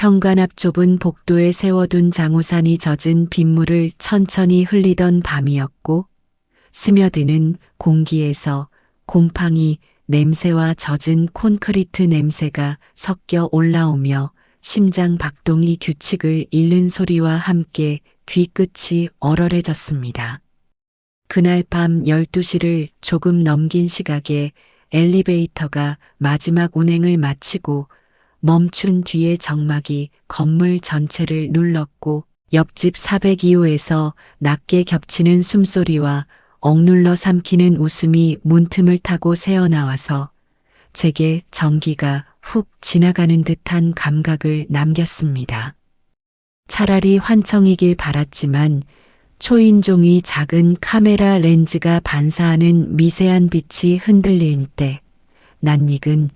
현관 앞 좁은 복도에 세워둔 장우산이 젖은 빗물을 천천히 흘리던 밤이었고, 스며드는 공기에서 곰팡이 냄새와 젖은 콘크리트 냄새가 섞여 올라오며 심장 박동이 규칙을 잃는 소리와 함께 귀끝이 얼얼해졌습니다. 그날 밤 12시를 조금 넘긴 시각에 엘리베이터가 마지막 운행을 마치고 멈춘 뒤에 정막이 건물 전체를 눌렀고 옆집 402호에서 낮게 겹치는 숨소리와 억눌러 삼키는 웃음이 문틈을 타고 새어나와서 제게 전기가 훅 지나가는 듯한 감각을 남겼습니다. 차라리 환청이길 바랐지만 초인종이 작은 카메라 렌즈가 반사하는 미세한 빛이 흔들릴 때 낯익은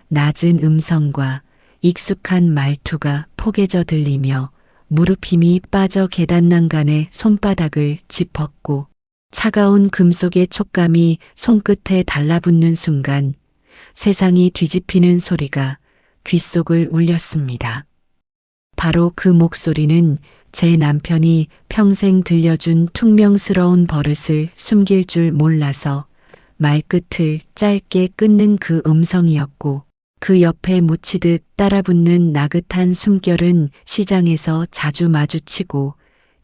낮은 음성과 익숙한 말투가 포개져 들리며 무릎 힘이 빠져 계단 난간에 손바닥을 짚었고 차가운 금속의 촉감이 손끝에 달라붙는 순간 세상이 뒤집히는 소리가 귓속을 울렸습니다. 바로 그 목소리는 제 남편이 평생 들려준 퉁명스러운 버릇을 숨길 줄 몰라서 말끝을 짧게 끊는 그 음성이었고 그 옆에 묻히듯 따라붙는 나긋한 숨결은 시장에서 자주 마주치고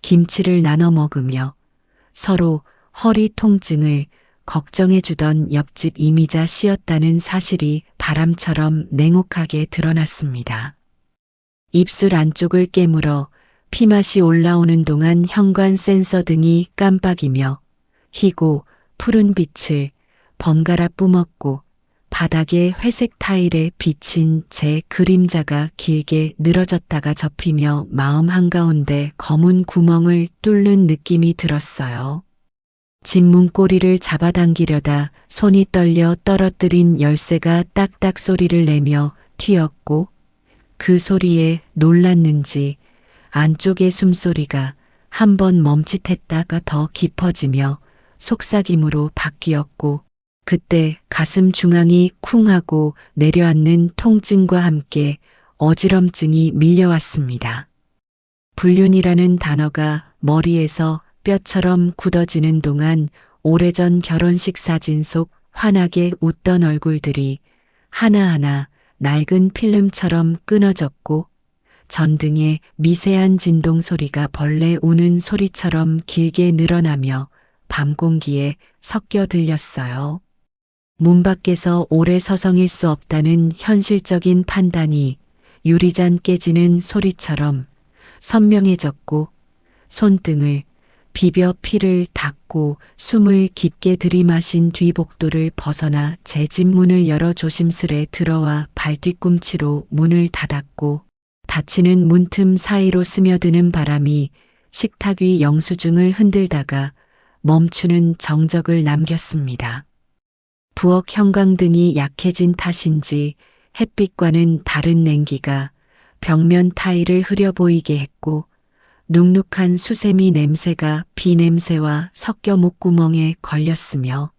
김치를 나눠 먹으며 서로 허리 통증을 걱정해주던 옆집 이미자 씨였다는 사실이 바람처럼 냉혹하게 드러났습니다. 입술 안쪽을 깨물어 피맛이 올라오는 동안 현관 센서 등이 깜빡이며 희고 푸른 빛을 번갈아 뿜었고 바닥에 회색 타일에 비친 제 그림자가 길게 늘어졌다가 접히며 마음 한가운데 검은 구멍을 뚫는 느낌이 들었어요. 집 문고리를 잡아당기려다 손이 떨려 떨어뜨린 열쇠가 딱딱 소리를 내며 튀었고 그 소리에 놀랐는지 안쪽의 숨소리가 한 번 멈칫했다가 더 깊어지며 속삭임으로 바뀌었고 그때 가슴 중앙이 쿵 하고 내려앉는 통증과 함께 어지럼증이 밀려왔습니다. 불륜이라는 단어가 머리에서 뼈처럼 굳어지는 동안 오래전 결혼식 사진 속 환하게 웃던 얼굴들이 하나하나 낡은 필름처럼 끊어졌고 전등의 미세한 진동 소리가 벌레 우는 소리처럼 길게 늘어나며 밤 공기에 섞여 들렸어요. 문 밖에서 오래 서성일 수 없다는 현실적인 판단이 유리잔 깨지는 소리처럼 선명해졌고 손등을 비벼 피를 닦고 숨을 깊게 들이마신 뒤 복도를 벗어나 제 집 문을 열어 조심스레 들어와 발뒤꿈치로 문을 닫았고 닫히는 문틈 사이로 스며드는 바람이 식탁 위 영수증을 흔들다가 멈추는 정적을 남겼습니다. 부엌 형광등이 약해진 탓인지 햇빛과는 다른 냉기가 벽면 타일을 흐려 보이게 했고 눅눅한 수세미 냄새가 비 냄새와 섞여 목구멍에 걸렸으며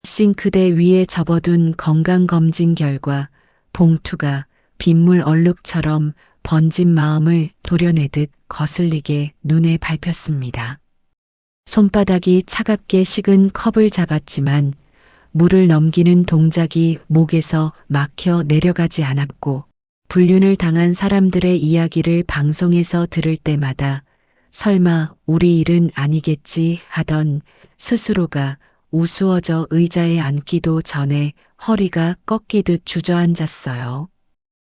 싱크대 위에 접어둔 건강검진 결과 봉투가 빗물 얼룩처럼 번진 마음을 도려내듯 거슬리게 눈에 밟혔습니다. 손바닥이 차갑게 식은 컵을 잡았지만 물을 넘기는 동작이 목에서 막혀 내려가지 않았고 불륜을 당한 사람들의 이야기를 방송에서 들을 때마다 설마 우리 일은 아니겠지 하던 스스로가 우스워져 의자에 앉기도 전에 허리가 꺾이듯 주저앉았어요.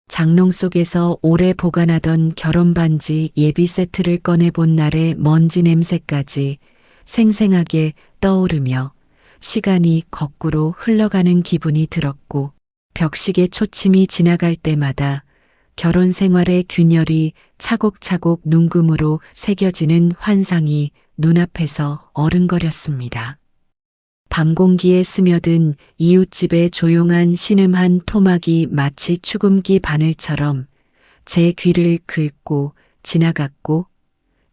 장롱 속에서 오래 보관하던 결혼반지 예비 세트를 꺼내본 날의 먼지 냄새까지 생생하게 떠오르며 시간이 거꾸로 흘러가는 기분이 들었고 벽식의 초침이 지나갈 때마다 결혼 생활의 균열이 차곡차곡 눈금으로 새겨지는 환상이 눈앞에서 어른거렸습니다. 밤 공기에 스며든 이웃집의 조용한 신음한 토막이 마치 추금기 바늘처럼 제 귀를 긁고 지나갔고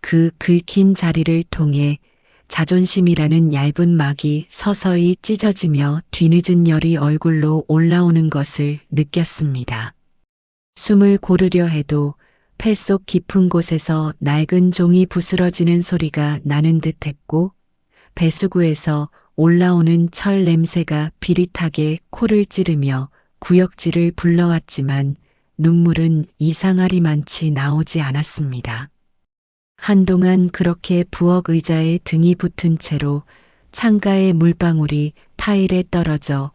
그 긁힌 자리를 통해 자존심이라는 얇은 막이 서서히 찢어지며 뒤늦은 열이 얼굴로 올라오는 것을 느꼈습니다. 숨을 고르려 해도 폐 속 깊은 곳에서 낡은 종이 부스러지는 소리가 나는 듯했고 배수구에서 올라오는 철 냄새가 비릿하게 코를 찌르며 구역질을 불러왔지만 눈물은 이상하리만치 나오지 않았습니다. 한동안 그렇게 부엌 의자에 등이 붙은 채로 창가의 물방울이 타일에 떨어져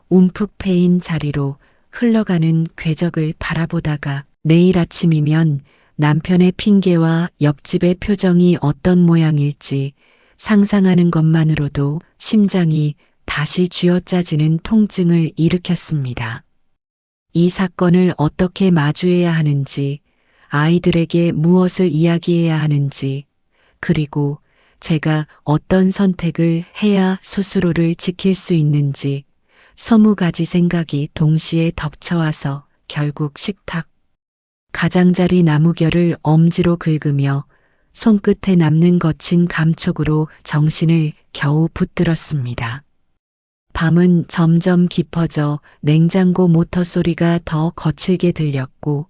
움푹 패인 자리로 흘러가는 궤적을 바라보다가 내일 아침이면 남편의 핑계와 옆집의 표정이 어떤 모양일지 상상하는 것만으로도 심장이 다시 쥐어짜지는 통증을 일으켰습니다. 이 사건을 어떻게 마주해야 하는지, 아이들에게 무엇을 이야기해야 하는지, 그리고 제가 어떤 선택을 해야 스스로를 지킬 수 있는지 20가지 생각이 동시에 덮쳐와서 결국 식탁 가장자리 나무결을 엄지로 긁으며 손끝에 남는 거친 감촉으로 정신을 겨우 붙들었습니다. 밤은 점점 깊어져 냉장고 모터 소리가 더 거칠게 들렸고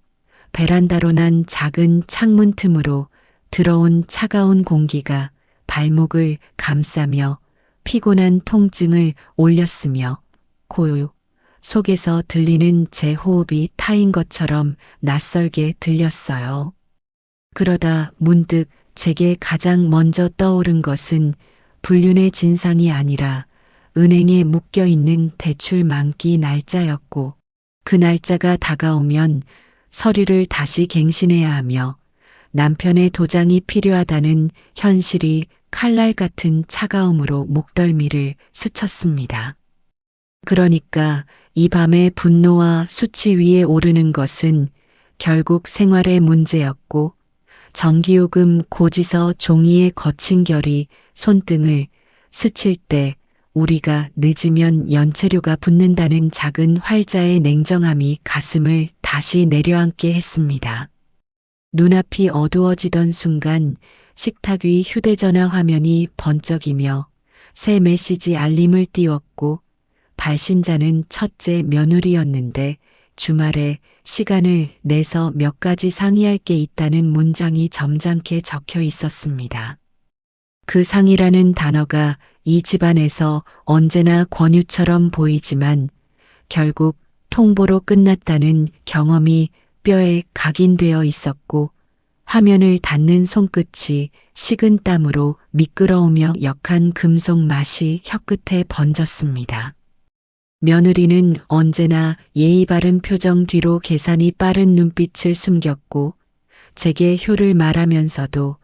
베란다로 난 작은 창문 틈으로 들어온 차가운 공기가 발목을 감싸며 피곤한 통증을 올렸으며 고요 속에서 들리는 제 호흡이 타인 것처럼 낯설게 들렸어요. 그러다 문득 제게 가장 먼저 떠오른 것은 불륜의 진상이 아니라 은행에 묶여있는 대출 만기 날짜였고 그 날짜가 다가오면 서류를 다시 갱신해야 하며 남편의 도장이 필요하다는 현실이 칼날 같은 차가움으로 목덜미를 스쳤습니다. 그러니까 이 밤의 분노와 수치 위에 오르는 것은 결국 생활의 문제였고 전기요금 고지서 종이의 거친 결이 손등을 스칠 때 우리가 늦으면 연체료가 붙는다는 작은 활자의 냉정함이 가슴을 다시 내려앉게 했습니다. 눈앞이 어두워지던 순간 식탁 위 휴대전화 화면이 번쩍이며 새 메시지 알림을 띄웠고 발신자는 첫째 며느리였는데 주말에 시간을 내서 몇 가지 상의할 게 있다는 문장이 점잖게 적혀 있었습니다. 그 상의라는 단어가 이 집안에서 언제나 권유처럼 보이지만 결국 통보로 끝났다는 경험이 뼈에 각인되어 있었고 화면을 닿는 손끝이 식은 땀으로 미끄러우며 역한 금속 맛이 혀끝에 번졌습니다. 며느리는 언제나 예의 바른 표정 뒤로 계산이 빠른 눈빛을 숨겼고 제게 효를 말하면서도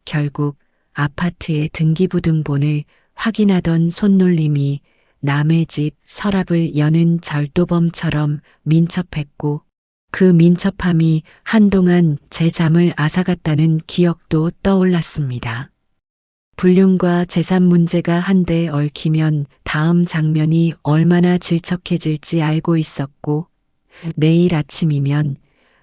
결국 아파트의 등기부등본을 확인하던 손놀림이 남의 집 서랍을 여는 절도범처럼 민첩했고 그 민첩함이 한동안 제 잠을 앗아갔다는 기억도 떠올랐습니다. 불륜과 재산 문제가 한데 얽히면 다음 장면이 얼마나 질척해질지 알고 있었고 내일 아침이면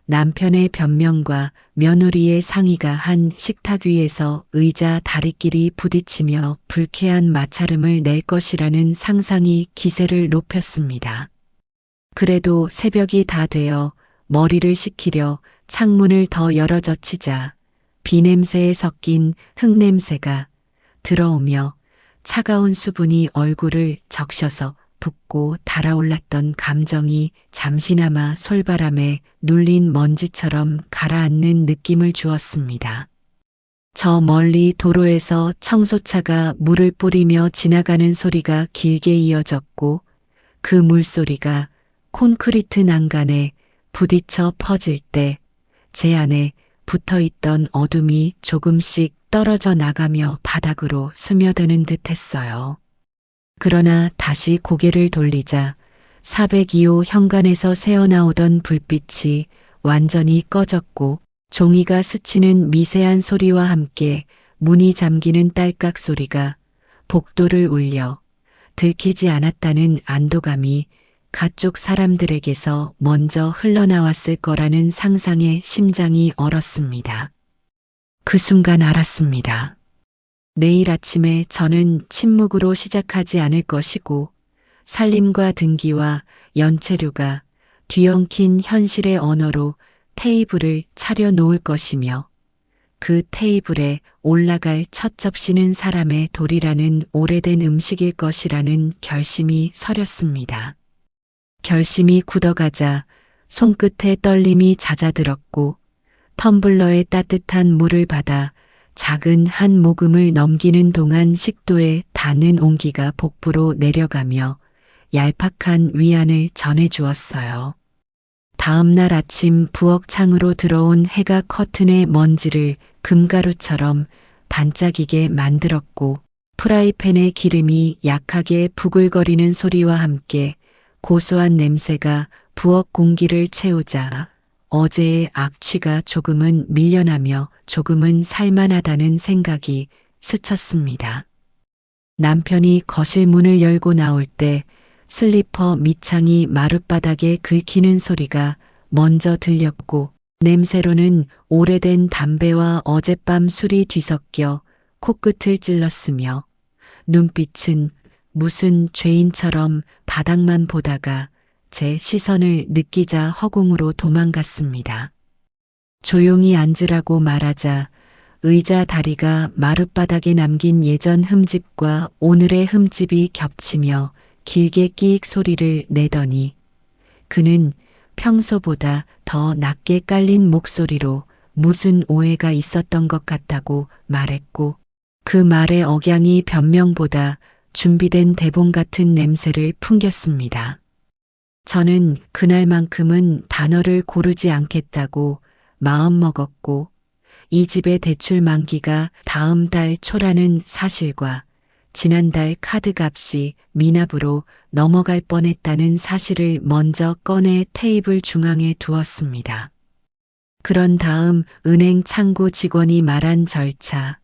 남편의 변명과 며느리의 상의가 한 식탁 위에서 의자 다리끼리 부딪히며 불쾌한 마찰음을 낼 것이라는 상상이 기세를 높였습니다. 그래도 새벽이 다 되어 머리를 식히려 창문을 더 열어 젖히자 비냄새에 섞인 흙냄새가 들어오며 차가운 수분이 얼굴을 적셔서 붓고 달아올랐던 감정이 잠시나마 솔바람에 눌린 먼지처럼 가라앉는 느낌을 주었습니다. 저 멀리 도로에서 청소차가 물을 뿌리며 지나가는 소리가 길게 이어졌고 그 물소리가 콘크리트 난간에 부딪혀 퍼질 때 제 안에 붙어있던 어둠이 조금씩 떨어져 나가며 바닥으로 스며드는 듯했어요. 그러나 다시 고개를 돌리자 402호 현관에서 새어나오던 불빛이 완전히 꺼졌고 종이가 스치는 미세한 소리와 함께 문이 잠기는 딸깍 소리가 복도를 울려 들키지 않았다는 안도감이 가쪽 사람들에게서 먼저 흘러나왔을 거라는 상상에 심장이 얼었습니다. 그 순간 알았습니다. 내일 아침에 저는 침묵으로 시작하지 않을 것이고 살림과 등기와 연체료가 뒤엉킨 현실의 언어로 테이블을 차려 놓을 것이며 그 테이블에 올라갈 첫 접시는 사람의 돌이라는 오래된 음식일 것이라는 결심이 서렸습니다. 결심이 굳어가자 손끝에 떨림이 잦아들었고 텀블러에 따뜻한 물을 받아 작은 한 모금을 넘기는 동안 식도에 닿는 온기가 복부로 내려가며 얄팍한 위안을 전해주었어요. 다음 날 아침 부엌창으로 들어온 해가 커튼의 먼지를 금가루처럼 반짝이게 만들었고 프라이팬의 기름이 약하게 부글거리는 소리와 함께 고소한 냄새가 부엌 공기를 채우자 어제의 악취가 조금은 밀려나며 조금은 살만하다는 생각이 스쳤습니다. 남편이 거실 문을 열고 나올 때 슬리퍼 밑창이 마룻바닥에 긁히는 소리가 먼저 들렸고 냄새로는 오래된 담배와 어젯밤 술이 뒤섞여 코끝을 찔렀으며 눈빛은 무슨 죄인처럼 바닥만 보다가 제 시선을 느끼자 허공으로 도망갔습니다. 조용히 앉으라고 말하자 의자 다리가 마룻바닥에 남긴 예전 흠집과 오늘의 흠집이 겹치며 길게 끼익 소리를 내더니 그는 평소보다 더 낮게 깔린 목소리로 무슨 오해가 있었던 것 같다고 말했고 그 말의 억양이 변명보다 준비된 대본 같은 냄새를 풍겼습니다. 저는 그날만큼은 단어를 고르지 않겠다고 마음먹었고 이 집의 대출 만기가 다음 달 초라는 사실과 지난달 카드값이 미납으로 넘어갈 뻔했다는 사실을 먼저 꺼내 테이블 중앙에 두었습니다. 그런 다음 은행 창구 직원이 말한 절차,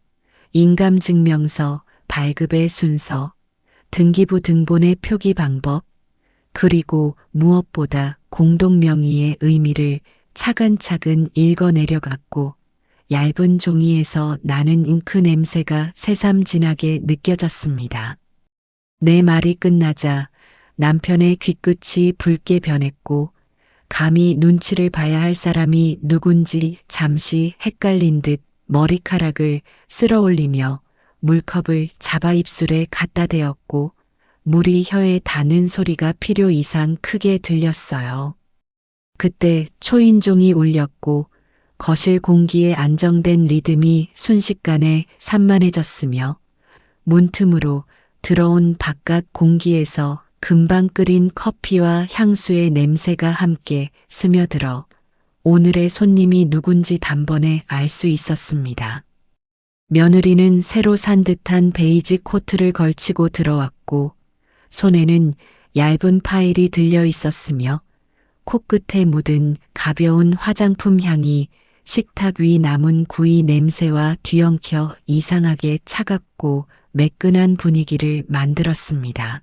인감증명서, 발급의 순서, 등기부 등본의 표기 방법, 그리고 무엇보다 공동명의의 의미를 차근차근 읽어 내려갔고 얇은 종이에서 나는 잉크 냄새가 새삼진하게 느껴졌습니다. 내 말이 끝나자 남편의 귀끝이 붉게 변했고 감히 눈치를 봐야 할 사람이 누군지 잠시 헷갈린 듯 머리카락을 쓸어올리며 물컵을 잡아 입술에 갖다 대었고 물이 혀에 닿는 소리가 필요 이상 크게 들렸어요. 그때 초인종이 울렸고 거실 공기의 안정된 리듬이 순식간에 산만해졌으며 문틈으로 들어온 바깥 공기에서 금방 끓인 커피와 향수의 냄새가 함께 스며들어 오늘의 손님이 누군지 단번에 알 수 있었습니다. 며느리는 새로 산 듯한 베이지 코트를 걸치고 들어왔고 손에는 얇은 파일이 들려 있었으며 코끝에 묻은 가벼운 화장품 향이 식탁 위 남은 구이 냄새와 뒤엉켜 이상하게 차갑고 매끈한 분위기를 만들었습니다.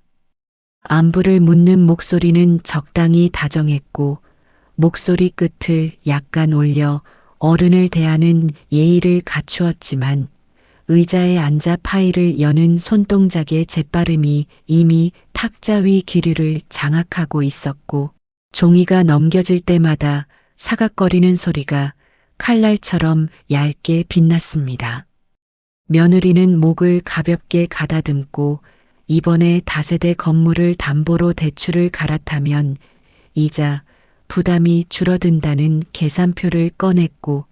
안부를 묻는 목소리는 적당히 다정했고 목소리 끝을 약간 올려 어른을 대하는 예의를 갖추었지만 의자에 앉아 파일을 여는 손동작의 재빠름이 이미 탁자 위 기류를 장악하고 있었고 종이가 넘겨질 때마다 사각거리는 소리가 칼날처럼 얇게 빛났습니다. 며느리는 목을 가볍게 가다듬고 이번에 다세대 건물을 담보로 대출을 갈아타면 이자 부담이 줄어든다는 계산표를 꺼냈고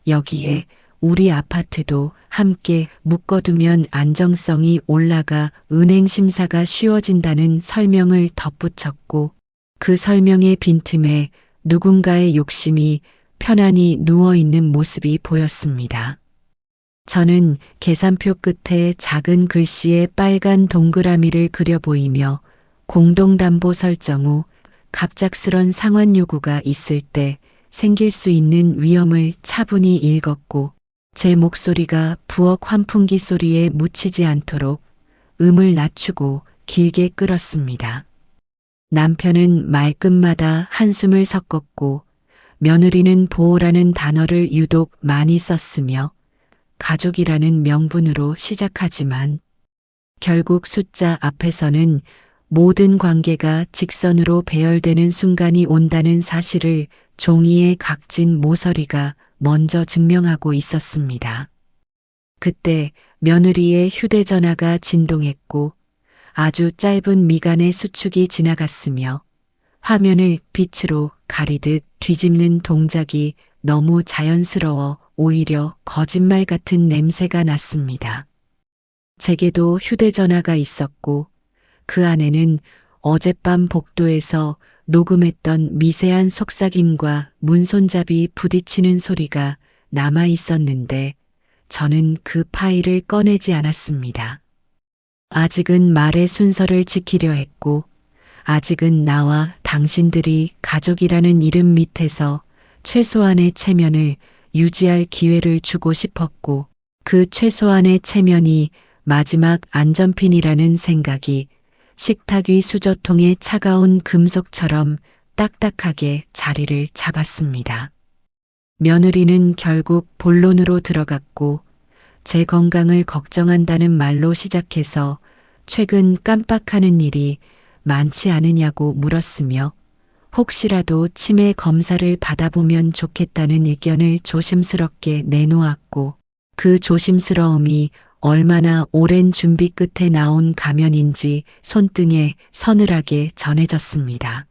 여기에 우리 아파트도 함께 묶어두면 안정성이 올라가 은행 심사가 쉬워진다는 설명을 덧붙였고 그 설명의 빈틈에 누군가의 욕심이 편안히 누워있는 모습이 보였습니다. 저는 계산표 끝에 작은 글씨의 빨간 동그라미를 그려 보이며 공동담보 설정 후 갑작스런 상환 요구가 있을 때 생길 수 있는 위험을 차분히 읽었고 제 목소리가 부엌 환풍기 소리에 묻히지 않도록 음을 낮추고 길게 끌었습니다. 남편은 말끝마다 한숨을 섞었고 며느리는 보호라는 단어를 유독 많이 썼으며 가족이라는 명분으로 시작하지만 결국 숫자 앞에서는 모든 관계가 직선으로 배열되는 순간이 온다는 사실을 종이의 각진 모서리가 먼저 증명하고 있었습니다. 그때 며느리의 휴대전화가 진동했고 아주 짧은 미간의 수축이 지나갔으며 화면을 빛으로 가리듯 뒤집는 동작이 너무 자연스러워 오히려 거짓말 같은 냄새가 났습니다. 제게도 휴대전화가 있었고 그 안에는 어젯밤 복도에서 녹음했던 미세한 속삭임과 문손잡이 부딪히는 소리가 남아 있었는데 저는 그 파일을 꺼내지 않았습니다. 아직은 말의 순서를 지키려 했고 아직은 나와 당신들이 가족이라는 이름 밑에서 최소한의 체면을 유지할 기회를 주고 싶었고 그 최소한의 체면이 마지막 안전핀이라는 생각이 식탁 위 수저통의 차가운 금속처럼 딱딱하게 자리를 잡았습니다. 며느리는 결국 본론으로 들어갔고 제 건강을 걱정한다는 말로 시작해서 최근 깜빡하는 일이 많지 않으냐고 물었으며 혹시라도 치매 검사를 받아보면 좋겠다는 의견을 조심스럽게 내놓았고 그 조심스러움이 얼마나 오랜 준비 끝에 나온 가면인지 손등에 서늘하게 전해졌습니다.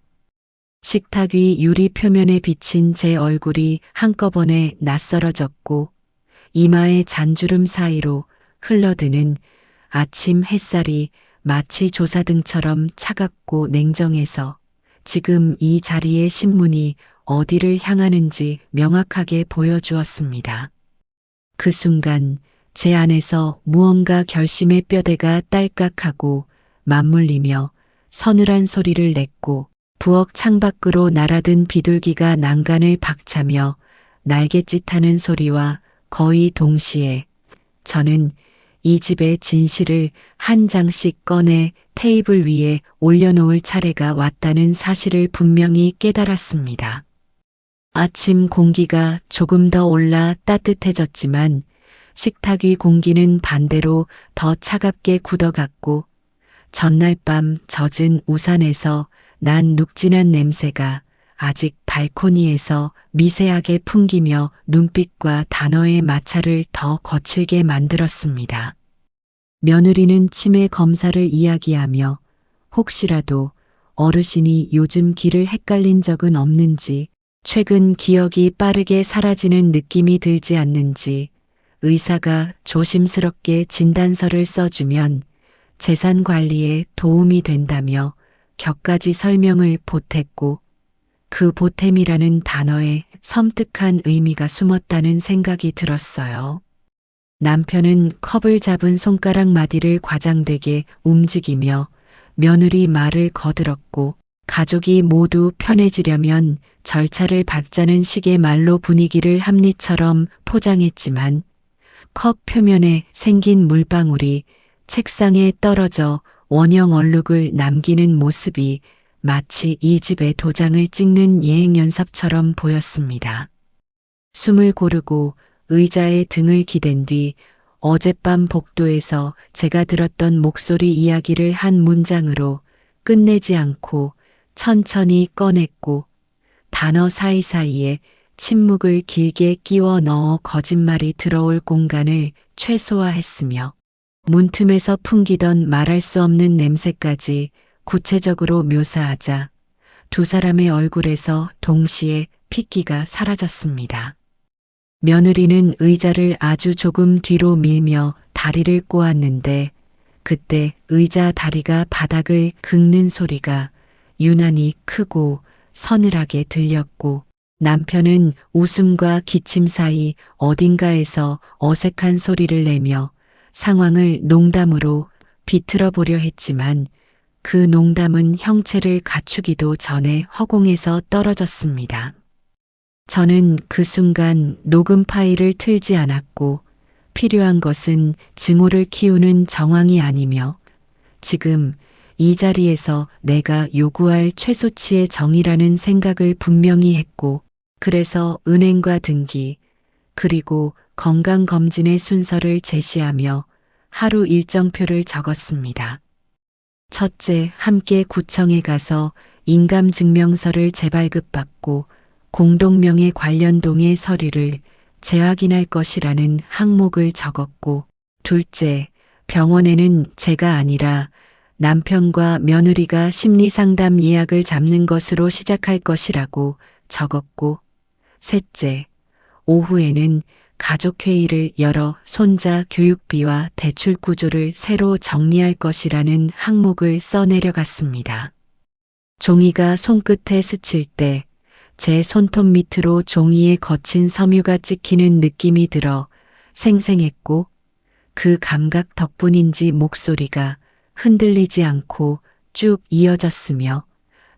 식탁 위 유리 표면에 비친 제 얼굴이 한꺼번에 낯설어졌고 이마의 잔주름 사이로 흘러드는 아침 햇살이 마치 조사등처럼 차갑고 냉정해서 지금 이 자리의 신문이 어디를 향하는지 명확하게 보여주었습니다. 그 순간 제 안에서 무언가 결심의 뼈대가 딸깍하고 맞물리며 서늘한 소리를 냈고 부엌 창밖으로 날아든 비둘기가 난간을 박차며 날갯짓하는 소리와 거의 동시에 저는 이 집의 진실을 한 장씩 꺼내 테이블 위에 올려놓을 차례가 왔다는 사실을 분명히 깨달았습니다. 아침 공기가 조금 더 올라 따뜻해졌지만 식탁 위 공기는 반대로 더 차갑게 굳어갔고 전날 밤 젖은 우산에서 난 눅진한 냄새가 아직 발코니에서 미세하게 풍기며 눈빛과 단어의 마찰을 더 거칠게 만들었습니다. 며느리는 치매 검사를 이야기하며 혹시라도 어르신이 요즘 길을 헷갈린 적은 없는지, 최근 기억이 빠르게 사라지는 느낌이 들지 않는지, 의사가 조심스럽게 진단서를 써주면 재산 관리에 도움이 된다며 격가지 설명을 보탰고 그 보탬이라는 단어에 섬뜩한 의미가 숨었다는 생각이 들었어요. 남편은 컵을 잡은 손가락 마디를 과장되게 움직이며 며느리 말을 거들었고 가족이 모두 편해지려면 절차를 밟자는 식의 말로 분위기를 합리처럼 포장했지만 컵 표면에 생긴 물방울이 책상에 떨어져 원형 얼룩을 남기는 모습이 마치 이 집의 도장을 찍는 예행연습처럼 보였습니다. 숨을 고르고 의자에 등을 기댄 뒤 어젯밤 복도에서 제가 들었던 목소리 이야기를 한 문장으로 끝내지 않고 천천히 꺼냈고 단어 사이사이에 침묵을 길게 끼워 넣어 거짓말이 들어올 공간을 최소화했으며 문틈에서 풍기던 말할 수 없는 냄새까지 구체적으로 묘사하자 두 사람의 얼굴에서 동시에 핏기가 사라졌습니다. 며느리는 의자를 아주 조금 뒤로 밀며 다리를 꼬았는데 그때 의자 다리가 바닥을 긁는 소리가 유난히 크고 서늘하게 들렸고 남편은 웃음과 기침 사이 어딘가에서 어색한 소리를 내며 상황을 농담으로 비틀어 보려 했지만 그 농담은 형체를 갖추기도 전에 허공에서 떨어졌습니다. 저는 그 순간 녹음 파일을 틀지 않았고 필요한 것은 증오를 키우는 정황이 아니며 지금 이 자리에서 내가 요구할 최소치의 정의라는 생각을 분명히 했고 그래서 은행과 등기 그리고 건강검진의 순서를 제시하며 하루 일정표를 적었습니다. 첫째, 함께 구청에 가서 인감증명서를 재발급받고 공동명의 관련 동의 서류를 재확인할 것이라는 항목을 적었고, 둘째, 병원에는 제가 아니라 남편과 며느리가 심리상담 예약을 잡는 것으로 시작할 것이라고 적었고, 셋째, 오후에는 가족회의를 열어 손자 교육비와 대출 구조를 새로 정리할 것이라는 항목을 써내려갔습니다. 종이가 손끝에 스칠 때 제 손톱 밑으로 종이에 거친 섬유가 찍히는 느낌이 들어 생생했고, 그 감각 덕분인지 목소리가 흔들리지 않고 쭉 이어졌으며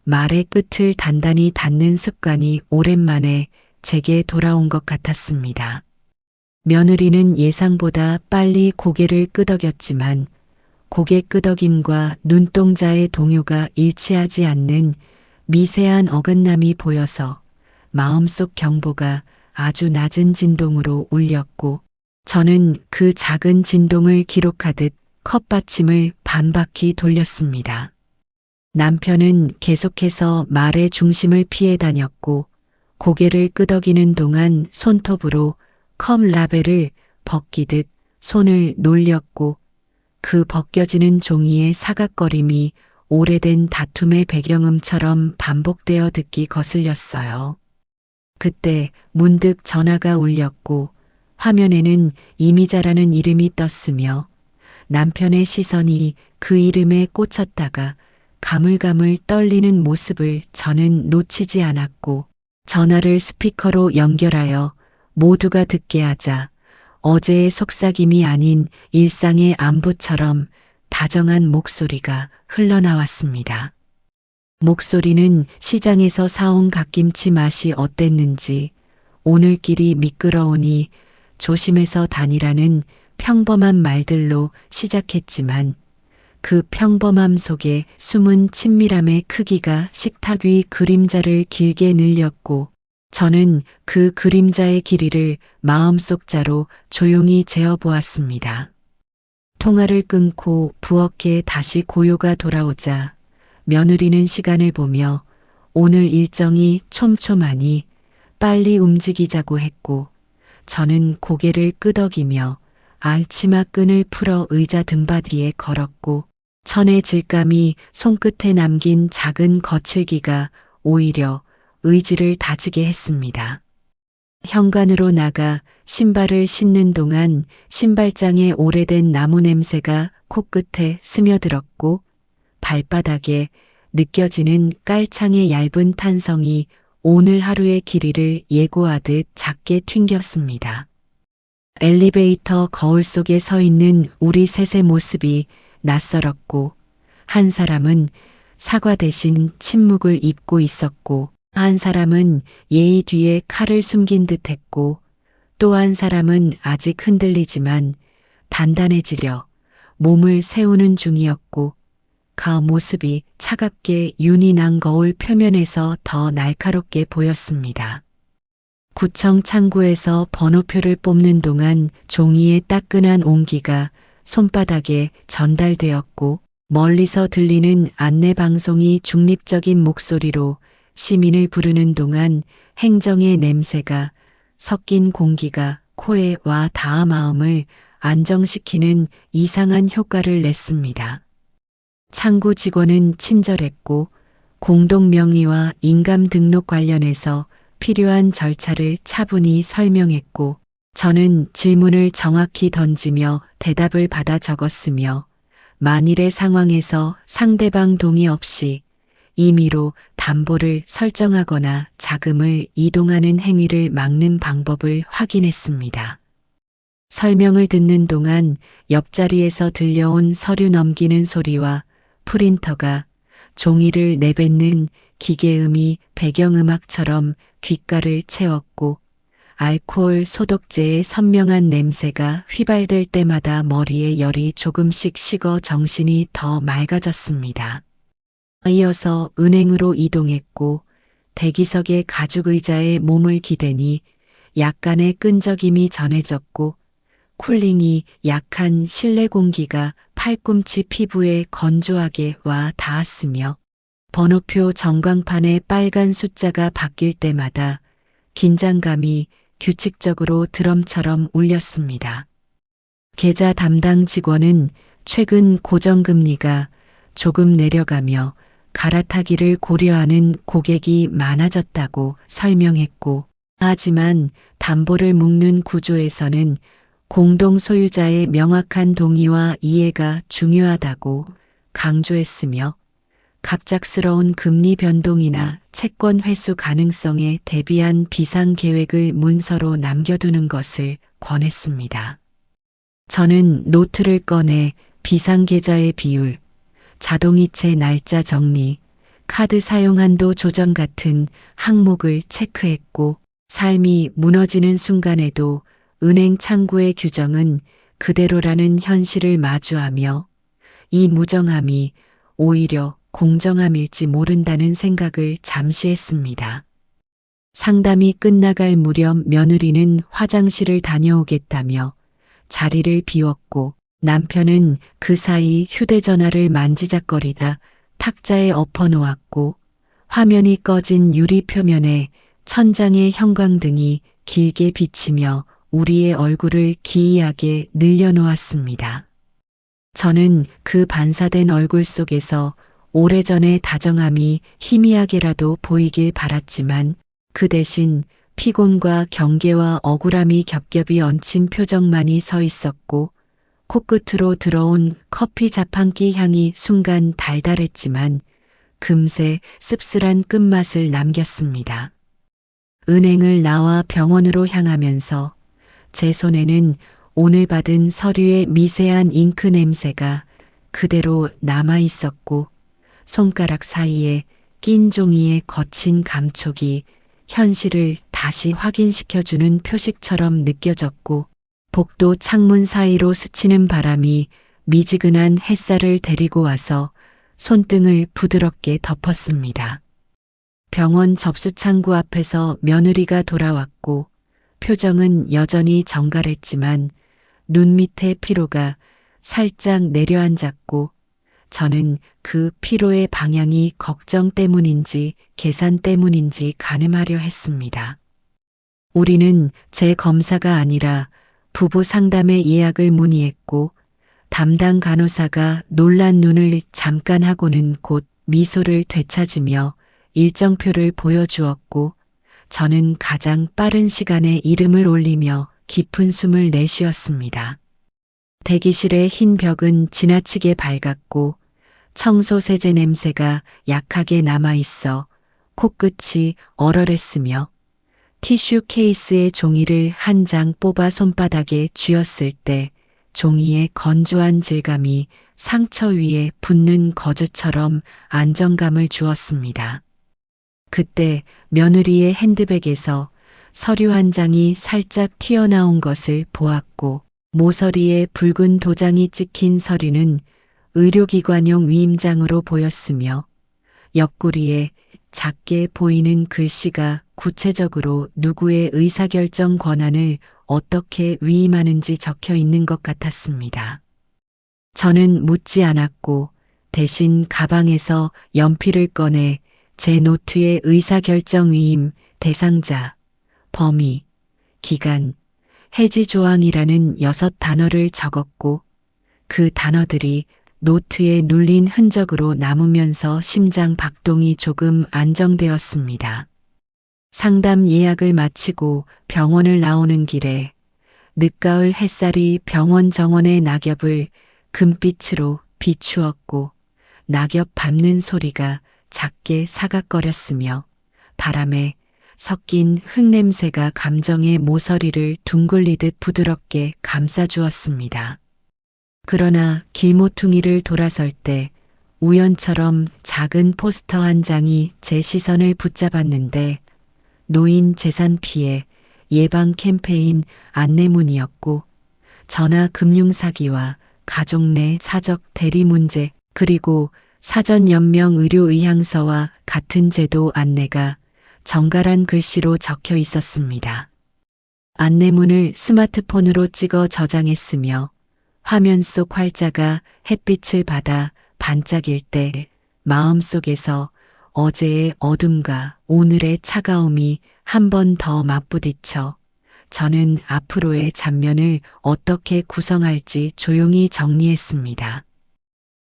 말의 끝을 단단히 닫는 습관이 오랜만에 제게 돌아온 것 같았습니다. 며느리는 예상보다 빨리 고개를 끄덕였지만 고개 끄덕임과 눈동자의 동요가 일치하지 않는 미세한 어긋남이 보여서 마음속 경보가 아주 낮은 진동으로 울렸고, 저는 그 작은 진동을 기록하듯 컵받침을 반바퀴 돌렸습니다. 남편은 계속해서 말의 중심을 피해 다녔고, 고개를 끄덕이는 동안 손톱으로 컵 라벨을 벗기듯 손을 놀렸고, 그 벗겨지는 종이의 사각거림이 오래된 다툼의 배경음처럼 반복되어 듣기 거슬렸어요. 그때 문득 전화가 울렸고 화면에는 이미자라는 이름이 떴으며 남편의 시선이 그 이름에 꽂혔다가 가물가물 떨리는 모습을 저는 놓치지 않았고, 전화를 스피커로 연결하여 모두가 듣게 하자 어제의 속삭임이 아닌 일상의 안부처럼 다정한 목소리가 흘러나왔습니다. 목소리는 시장에서 사온 갓김치 맛이 어땠는지, 오늘길이 미끄러우니 조심해서 다니라는 평범한 말들로 시작했지만, 그 평범함 속에 숨은 친밀함의 크기가 식탁 위 그림자를 길게 늘렸고, 저는 그 그림자의 길이를 마음속 자로 조용히 재어보았습니다. 통화를 끊고 부엌에 다시 고요가 돌아오자 며느리는 시간을 보며 오늘 일정이 촘촘하니 빨리 움직이자고 했고, 저는 고개를 끄덕이며 알치마 끈을 풀어 의자 등받이에 걸었고, 천의 질감이 손끝에 남긴 작은 거칠기가 오히려 의지를 다지게 했습니다. 현관으로 나가 신발을 신는 동안 신발장에 오래된 나무 냄새가 코끝에 스며들었고, 발바닥에 느껴지는 깔창의 얇은 탄성이 오늘 하루의 길이를 예고하듯 작게 튕겼습니다. 엘리베이터 거울 속에 서 있는 우리 셋의 모습이 낯설었고, 한 사람은 사과 대신 침묵을 입고 있었고, 한 사람은 예의 뒤에 칼을 숨긴 듯 했고, 또 한 사람은 아직 흔들리지만 단단해지려 몸을 세우는 중이었고, 그 모습이 차갑게 윤이 난 거울 표면에서 더 날카롭게 보였습니다. 구청 창구에서 번호표를 뽑는 동안 종이의 따끈한 온기가 손바닥에 전달되었고, 멀리서 들리는 안내방송이 중립적인 목소리로 시민을 부르는 동안 행정의 냄새가 섞인 공기가 코에 와 닿아 마음을 안정시키는 이상한 효과를 냈습니다. 창구 직원은 친절했고, 공동명의와 인감 등록 관련해서 필요한 절차를 차분히 설명했고, 저는 질문을 정확히 던지며 대답을 받아 적었으며, 만일의 상황에서 상대방 동의 없이 임의로 담보를 설정하거나 자금을 이동하는 행위를 막는 방법을 확인했습니다. 설명을 듣는 동안 옆자리에서 들려온 서류 넘기는 소리와 프린터가 종이를 내뱉는 기계음이 배경음악처럼 귓가를 채웠고, 알코올 소독제의 선명한 냄새가 휘발될 때마다 머리에 열이 조금씩 식어 정신이 더 맑아졌습니다. 이어서 은행으로 이동했고, 대기석의 가죽 의자에 몸을 기대니 약간의 끈적임이 전해졌고, 쿨링이 약한 실내 공기가 팔꿈치 피부에 건조하게 와 닿았으며 번호표 전광판에 빨간 숫자가 바뀔 때마다 긴장감이 규칙적으로 드럼처럼 울렸습니다. 계좌 담당 직원은 최근 고정금리가 조금 내려가며 갈아타기를 고려하는 고객이 많아졌다고 설명했고, 하지만 담보를 묶는 구조에서는 공동 소유자의 명확한 동의와 이해가 중요하다고 강조했으며, 갑작스러운 금리 변동이나 채권 회수 가능성에 대비한 비상 계획을 문서로 남겨두는 것을 권했습니다. 저는 노트를 꺼내 비상계좌의 비율, 자동이체 날짜 정리, 카드 사용 한도 조정 같은 항목을 체크했고, 삶이 무너지는 순간에도 은행 창구의 규정은 그대로라는 현실을 마주하며 이 무정함이 오히려 공정함일지 모른다는 생각을 잠시 했습니다. 상담이 끝나갈 무렵 며느리는 화장실을 다녀오겠다며 자리를 비웠고, 남편은 그 사이 휴대전화를 만지작거리다 탁자에 엎어놓았고, 화면이 꺼진 유리 표면에 천장의 형광등이 길게 비치며 우리의 얼굴을 기이하게 늘려놓았습니다. 저는 그 반사된 얼굴 속에서 오래전의 다정함이 희미하게라도 보이길 바랐지만, 그 대신 피곤과 경계와 억울함이 겹겹이 얹힌 표정만이 서 있었고, 코끝으로 들어온 커피 자판기 향이 순간 달달했지만 금세 씁쓸한 끝맛을 남겼습니다. 은행을 나와 병원으로 향하면서 제 손에는 오늘 받은 서류의 미세한 잉크 냄새가 그대로 남아 있었고, 손가락 사이에 낀 종이의 거친 감촉이 현실을 다시 확인시켜주는 표식처럼 느껴졌고, 복도 창문 사이로 스치는 바람이 미지근한 햇살을 데리고 와서 손등을 부드럽게 덮었습니다. 병원 접수창구 앞에서 며느리가 돌아왔고, 표정은 여전히 정갈했지만 눈 밑에 피로가 살짝 내려앉았고, 저는 그 피로의 방향이 걱정 때문인지 계산 때문인지 가늠하려 했습니다. 우리는 재검사가 아니라 부부 상담의 예약을 문의했고, 담당 간호사가 놀란 눈을 잠깐 하고는 곧 미소를 되찾으며 일정표를 보여주었고, 저는 가장 빠른 시간에 이름을 올리며 깊은 숨을 내쉬었습니다. 대기실의 흰 벽은 지나치게 밝았고, 청소 세제 냄새가 약하게 남아있어 코끝이 얼얼했으며, 티슈 케이스의 종이를 한 장 뽑아 손바닥에 쥐었을 때 종이의 건조한 질감이 상처 위에 붙는 거즈처럼 안정감을 주었습니다. 그때 며느리의 핸드백에서 서류 한 장이 살짝 튀어나온 것을 보았고, 모서리에 붉은 도장이 찍힌 서류는 의료기관용 위임장으로 보였으며, 옆구리에 작게 보이는 글씨가 구체적으로 누구의 의사결정 권한을 어떻게 위임하는지 적혀 있는 것 같았습니다. 저는 묻지 않았고, 대신 가방에서 연필을 꺼내 제 노트에 의사결정 위임, 대상자, 범위, 기간, 해지 조항이라는 6단어를 적었고, 그 단어들이 노트에 눌린 흔적으로 남으면서 심장 박동이 조금 안정되었습니다. 상담 예약을 마치고 병원을 나오는 길에 늦가을 햇살이 병원 정원의 낙엽을 금빛으로 비추었고, 낙엽 밟는 소리가 작게 사각거렸으며 바람에 섞인 흙냄새가 감정의 모서리를 둥글리듯 부드럽게 감싸주었습니다. 그러나 길모퉁이를 돌아설 때 우연처럼 작은 포스터 한 장이 제 시선을 붙잡았는데, 노인 재산 피해 예방 캠페인 안내문이었고, 전화 금융 사기와 가족 내 사적 대리 문제, 그리고 사전 연명 의료 의향서와 같은 제도 안내가 정갈한 글씨로 적혀 있었습니다. 안내문을 스마트폰으로 찍어 저장했으며 화면 속 활자가 햇빛을 받아 반짝일 때 마음속에서 어제의 어둠과 오늘의 차가움이 한 번 더 맞부딪혀 저는 앞으로의 장면을 어떻게 구성할지 조용히 정리했습니다.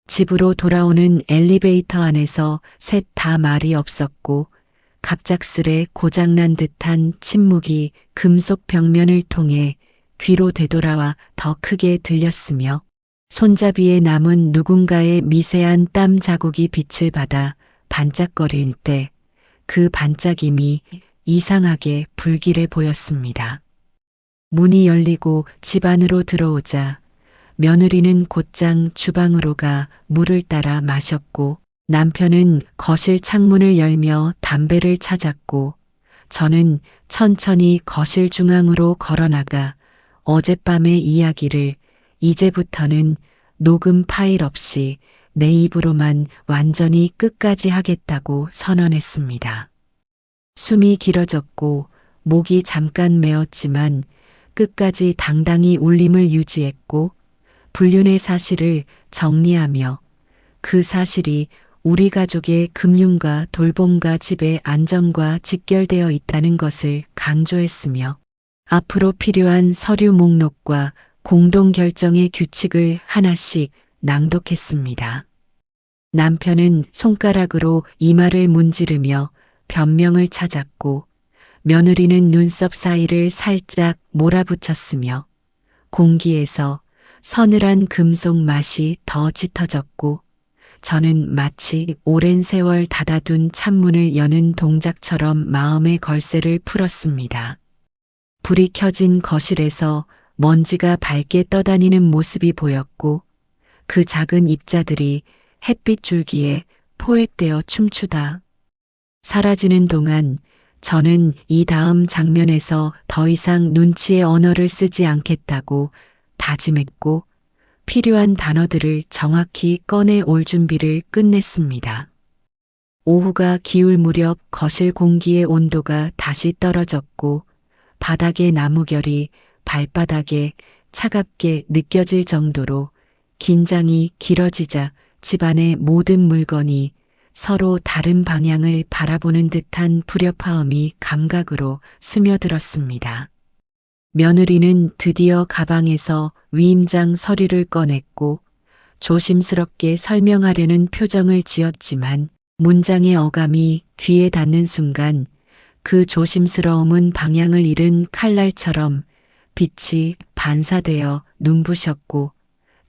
집으로 돌아오는 엘리베이터 안에서 셋 다 말이 없었고 갑작스레 고장난 듯한 침묵이 금속 벽면을 통해 귀로 되돌아와 더 크게 들렸으며 손잡이에 남은 누군가의 미세한 땀 자국이 빛을 받아 반짝거릴 때 그 반짝임이 이상하게 불길해 보였습니다. 문이 열리고 집 안으로 들어오자 며느리는 곧장 주방으로 가 물을 따라 마셨고 남편은 거실 창문을 열며 담배를 찾았고 저는 천천히 거실 중앙으로 걸어나가 어젯밤의 이야기를 이제부터는 녹음 파일 없이 내 입으로만 완전히 끝까지 하겠다고 선언했습니다. 숨이 길어졌고 목이 잠깐 메었지만 끝까지 당당히 울림을 유지했고 불륜의 사실을 정리하며 그 사실이 우리 가족의 금융과 돌봄과 집의 안정과 직결되어 있다는 것을 강조했으며 앞으로 필요한 서류 목록과 공동 결정의 규칙을 하나씩 낭독했습니다. 남편은 손가락으로 이마를 문지르며 변명을 찾았고 며느리는 눈썹 사이를 살짝 몰아붙였으며 공기에서 서늘한 금속 맛이 더 짙어졌고 저는 마치 오랜 세월 닫아둔 창문을 여는 동작처럼 마음의 걸쇠를 풀었습니다. 불이 켜진 거실에서 먼지가 밝게 떠다니는 모습이 보였고 그 작은 입자들이 햇빛 줄기에 포획되어 춤추다 사라지는 동안 저는 이 다음 장면에서 더 이상 눈치의 언어를 쓰지 않겠다고 다짐했고 필요한 단어들을 정확히 꺼내 올 준비를 끝냈습니다. 오후가 기울 무렵 거실 공기의 온도가 다시 떨어졌고 바닥의 나무결이 발바닥에 차갑게 느껴질 정도로 긴장이 길어지자 집안의 모든 물건이 서로 다른 방향을 바라보는 듯한 불협화음이 감각으로 스며들었습니다. 며느리는 드디어 가방에서 위임장 서류를 꺼냈고 조심스럽게 설명하려는 표정을 지었지만 문장의 어감이 귀에 닿는 순간 그 조심스러움은 방향을 잃은 칼날처럼 빛이 반사되어 눈부셨고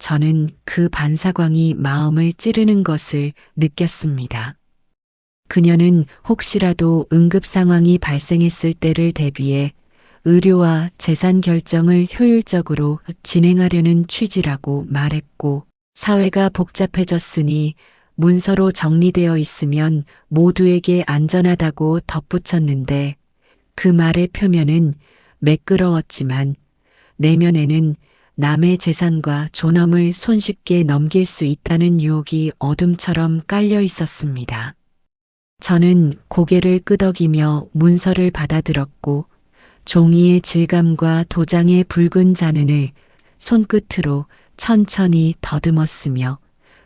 저는 그 반사광이 마음을 찌르는 것을 느꼈습니다. 그녀는 혹시라도 응급 상황이 발생했을 때를 대비해 의료와 재산 결정을 효율적으로 진행하려는 취지라고 말했고 사회가 복잡해졌으니 문서로 정리되어 있으면 모두에게 안전하다고 덧붙였는데 그 말의 표면은 매끄러웠지만 내면에는 남의 재산과 존엄을 손쉽게 넘길 수 있다는 유혹이 어둠처럼 깔려 있었습니다. 저는 고개를 끄덕이며 문서를 받아들었고 종이의 질감과 도장의 붉은 잔흔을 손끝으로 천천히 더듬었으며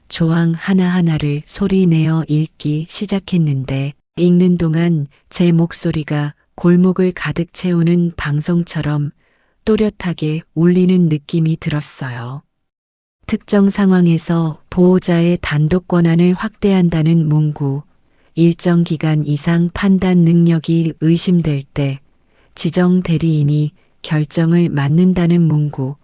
조항 하나하나를 소리내어 읽기 시작했는데 읽는 동안 제 목소리가 골목을 가득 채우는 방송처럼 또렷하게 울리는 느낌이 들었어요. 특정 상황에서 보호자의 단독 권한을 확대한다는 문구, 일정 기간 이상 판단 능력이 의심될 때 지정 대리인이 결정을 맡는다는 문구,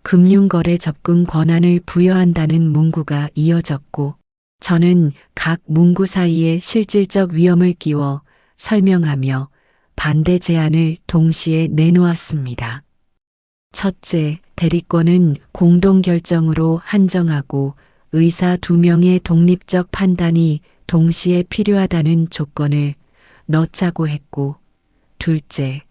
금융거래 접근 권한을 부여한다는 문구가 이어졌고 저는 각 문구 사이에 실질적 위험을 끼워 설명하며 반대 제안을 동시에 내놓았습니다. 첫째, 대리권은 공동결정으로 한정하고 의사 2명의 독립적 판단이 동시에 필요하다는 조건을 넣자고 했고, 둘째,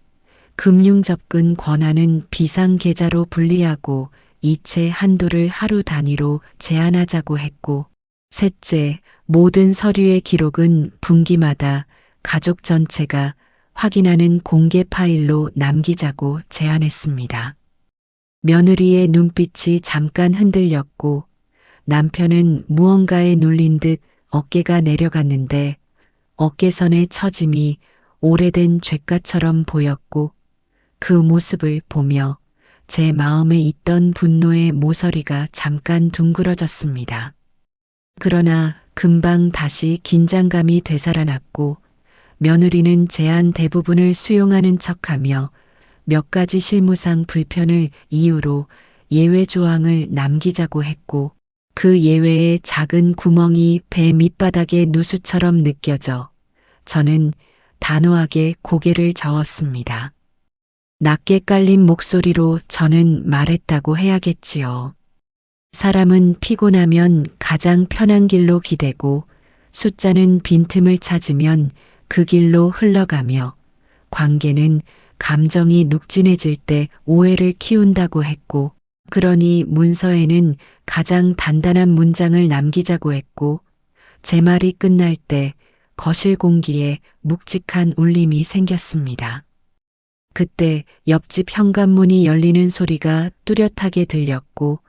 금융접근 권한은 비상계좌로 분리하고 이체 한도를 하루 단위로 제한하자고 했고, 셋째, 모든 서류의 기록은 분기마다 가족 전체가 확인하는 공개 파일로 남기자고 제안했습니다. 며느리의 눈빛이 잠깐 흔들렸고 남편은 무언가에 눌린 듯 어깨가 내려갔는데 어깨선의 처짐이 오래된 죗가처럼 보였고 그 모습을 보며 제 마음에 있던 분노의 모서리가 잠깐 둥그러졌습니다. 그러나 금방 다시 긴장감이 되살아났고 며느리는 제안 대부분을 수용하는 척하며 몇 가지 실무상 불편을 이유로 예외 조항을 남기자고 했고 그 예외의 작은 구멍이 배 밑바닥의 누수처럼 느껴져 저는 단호하게 고개를 저었습니다. 낮게 깔린 목소리로 저는 말했다고 해야겠지요. 사람은 피곤하면 가장 편한 길로 기대고 숫자는 빈틈을 찾으면 그 길로 흘러가며 관계는 감정이 눅진해질 때 오해를 키운다고 했고 그러니 문서에는 가장 단단한 문장을 남기자고 했고 제 말이 끝날 때 거실 공기에 묵직한 울림이 생겼습니다. 그때 옆집 현관문이 열리는 소리가 뚜렷하게 들렸고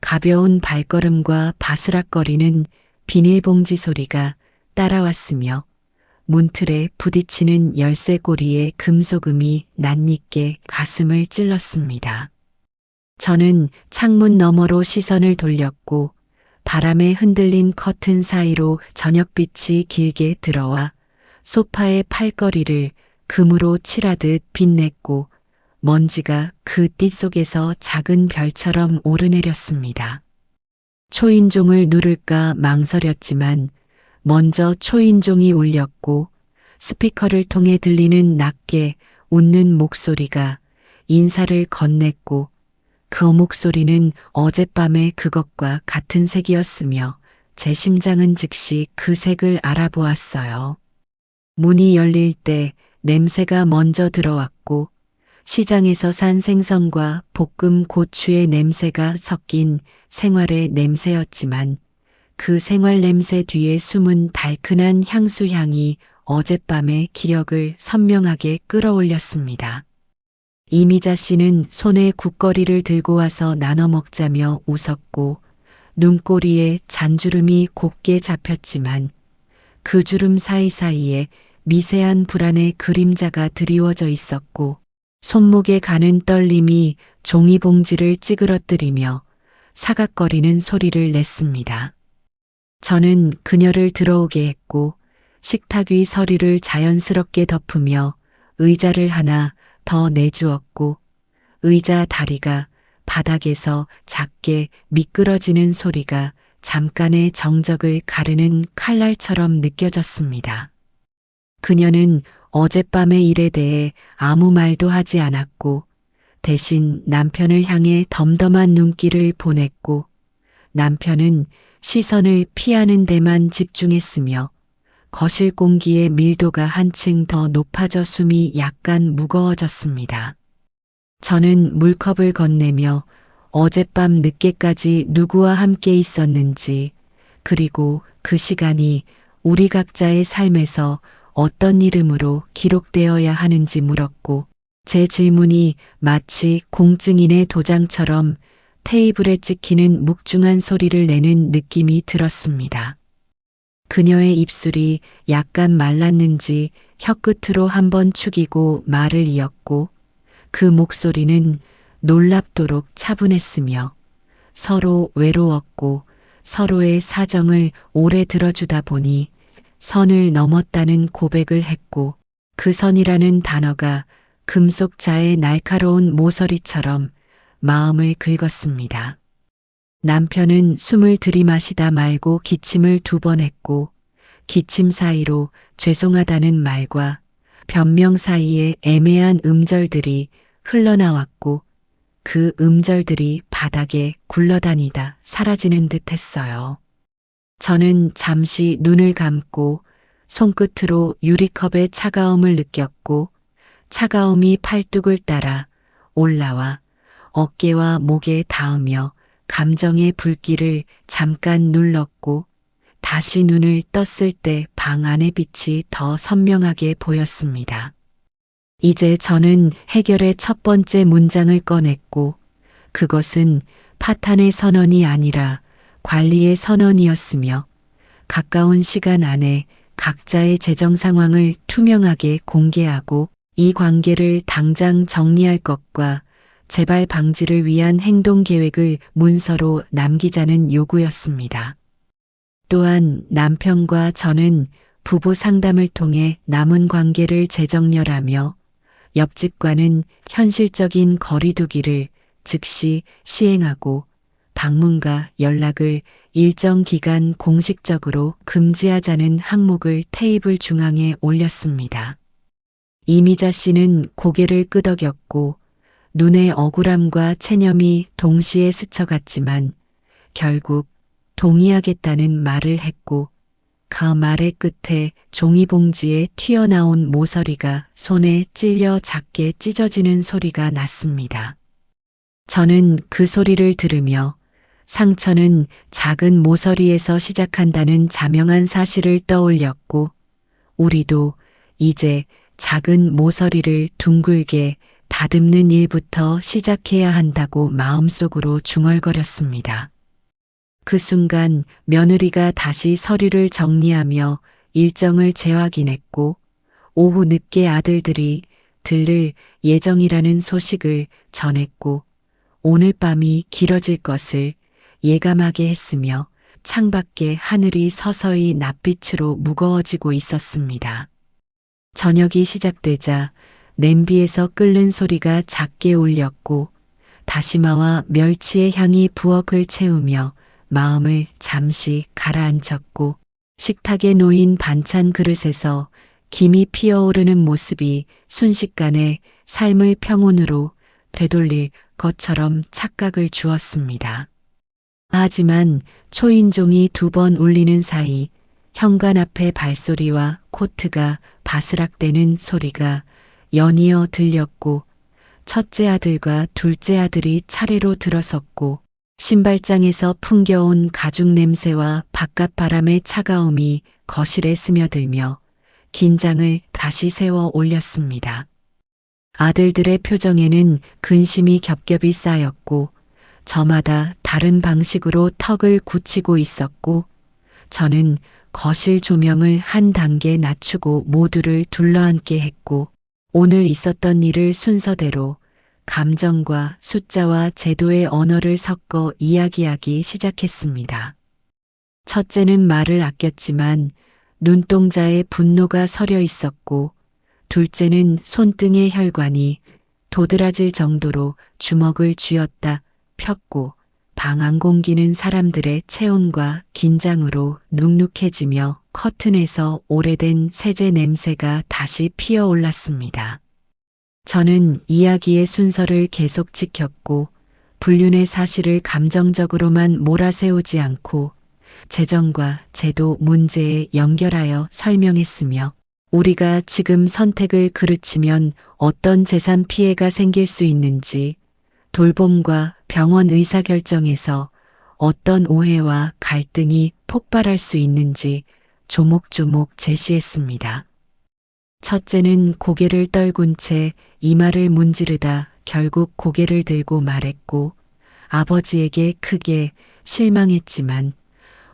가벼운 발걸음과 바스락거리는 비닐봉지 소리가 따라왔으며 문틀에 부딪히는 열쇠고리의 금속음이 낯익게 가슴을 찔렀습니다. 저는 창문 너머로 시선을 돌렸고 바람에 흔들린 커튼 사이로 저녁빛이 길게 들어와 소파의 팔걸이를 금으로 칠하듯 빛냈고 먼지가 그 띠 속에서 작은 별처럼 오르내렸습니다. 초인종을 누를까 망설였지만 먼저 초인종이 울렸고 스피커를 통해 들리는 낮게 웃는 목소리가 인사를 건넸고 그 목소리는 어젯밤의 그것과 같은 색이었으며 제 심장은 즉시 그 색을 알아보았어요. 문이 열릴 때 냄새가 먼저 들어왔고 시장에서 산 생선과 볶음 고추의 냄새가 섞인 생활의 냄새였지만 그 생활 냄새 뒤에 숨은 달큰한 향수 향이 어젯밤의 기억을 선명하게 끌어올렸습니다. 이미자 씨는 손에 국거리를 들고 와서 나눠 먹자며 웃었고 눈꼬리에 잔주름이 곱게 잡혔지만 그 주름 사이사이에 미세한 불안의 그림자가 드리워져 있었고 손목에 가는 떨림이 종이봉지를 찌그러뜨리며 사각거리는 소리를 냈습니다. 저는 그녀를 들어오게 했고 식탁 위 서류를 자연스럽게 덮으며 의자를 하나 더 내주었고 의자 다리가 바닥에서 작게 미끄러지는 소리가 잠깐의 정적을 가르는 칼날처럼 느껴졌습니다. 그녀는 어젯밤의 일에 대해 아무 말도 하지 않았고 대신 남편을 향해 덤덤한 눈길을 보냈고 남편은 시선을 피하는 데만 집중했으며 거실 공기의 밀도가 한층 더 높아져 숨이 약간 무거워졌습니다. 저는 물컵을 건네며 어젯밤 늦게까지 누구와 함께 있었는지 그리고 그 시간이 우리 각자의 삶에서 어떤 이름으로 기록되어야 하는지 물었고 제 질문이 마치 공증인의 도장처럼 테이블에 찍히는 묵중한 소리를 내는 느낌이 들었습니다. 그녀의 입술이 약간 말랐는지 혀끝으로 한번 축이고 말을 이었고 그 목소리는 놀랍도록 차분했으며 서로 외로웠고 서로의 사정을 오래 들어주다 보니 선을 넘었다는 고백을 했고 그 선이라는 단어가 금속자의 날카로운 모서리처럼 마음을 긁었습니다. 남편은 숨을 들이마시다 말고 기침을 2번 했고 기침 사이로 죄송하다는 말과 변명 사이에 애매한 음절들이 흘러나왔고 그 음절들이 바닥에 굴러다니다 사라지는 듯 했어요. 저는 잠시 눈을 감고 손끝으로 유리컵의 차가움을 느꼈고 차가움이 팔뚝을 따라 올라와 어깨와 목에 닿으며 감정의 불길을 잠깐 눌렀고 다시 눈을 떴을 때 방 안의 빛이 더 선명하게 보였습니다. 이제 저는 해결의 첫 번째 문장을 꺼냈고 그것은 파탄의 선언이 아니라 관리의 선언이었으며 가까운 시간 안에 각자의 재정 상황을 투명하게 공개하고 이 관계를 당장 정리할 것과 재발 방지를 위한 행동 계획을 문서로 남기자는 요구였습니다. 또한 남편과 저는 부부 상담을 통해 남은 관계를 재정렬하며 옆집과는 현실적인 거리두기를 즉시 시행하고 방문과 연락을 일정 기간 공식적으로 금지하자는 항목을 테이블 중앙에 올렸습니다. 이미자 씨는 고개를 끄덕였고 눈에 억울함과 체념이 동시에 스쳐갔지만 결국 동의하겠다는 말을 했고 그 말의 끝에 종이봉지에 튀어나온 모서리가 손에 찔려 작게 찢어지는 소리가 났습니다. 저는 그 소리를 들으며 상처는 작은 모서리에서 시작한다는 자명한 사실을 떠올렸고 우리도 이제 작은 모서리를 둥글게 다듬는 일부터 시작해야 한다고 마음속으로 중얼거렸습니다. 그 순간 며느리가 다시 서류를 정리하며 일정을 재확인했고 오후 늦게 아들들이 들를 예정이라는 소식을 전했고 오늘 밤이 길어질 것을 예감하게 했으며 창밖에 하늘이 서서히 낯빛으로 무거워지고 있었습니다. 저녁이 시작되자 냄비에서 끓는 소리가 작게 울렸고 다시마와 멸치의 향이 부엌을 채우며 마음을 잠시 가라앉혔고 식탁에 놓인 반찬 그릇에서 김이 피어오르는 모습이 순식간에 삶을 평온으로 되돌릴 것처럼 착각을 주었습니다. 하지만 초인종이 2번 울리는 사이 현관 앞에 발소리와 코트가 바스락대는 소리가 연이어 들렸고 첫째 아들과 둘째 아들이 차례로 들어섰고 신발장에서 풍겨온 가죽 냄새와 바깥 바람의 차가움이 거실에 스며들며 긴장을 다시 세워 올렸습니다. 아들들의 표정에는 근심이 겹겹이 쌓였고 저마다 다른 방식으로 턱을 굳히고 있었고 저는 거실 조명을 한 단계 낮추고 모두를 둘러앉게 했고 오늘 있었던 일을 순서대로 감정과 숫자와 제도의 언어를 섞어 이야기하기 시작했습니다. 첫째는 말을 아꼈지만 눈동자에 분노가 서려 있었고 둘째는 손등의 혈관이 도드라질 정도로 주먹을 쥐었다 폈고 방 안 공기는 사람들의 체온과 긴장으로 눅눅해지며 커튼에서 오래된 세제 냄새가 다시 피어올랐습니다. 저는 이야기의 순서를 계속 지켰고 불륜의 사실을 감정적으로만 몰아세우지 않고 재정과 제도 문제에 연결하여 설명했으며 우리가 지금 선택을 그르치면 어떤 재산 피해가 생길 수 있는지 돌봄과 병원 의사결정에서 어떤 오해와 갈등이 폭발할 수 있는지 조목조목 제시했습니다. 첫째는 고개를 떨군 채 이마를 문지르다 결국 고개를 들고 말했고 아버지에게 크게 실망했지만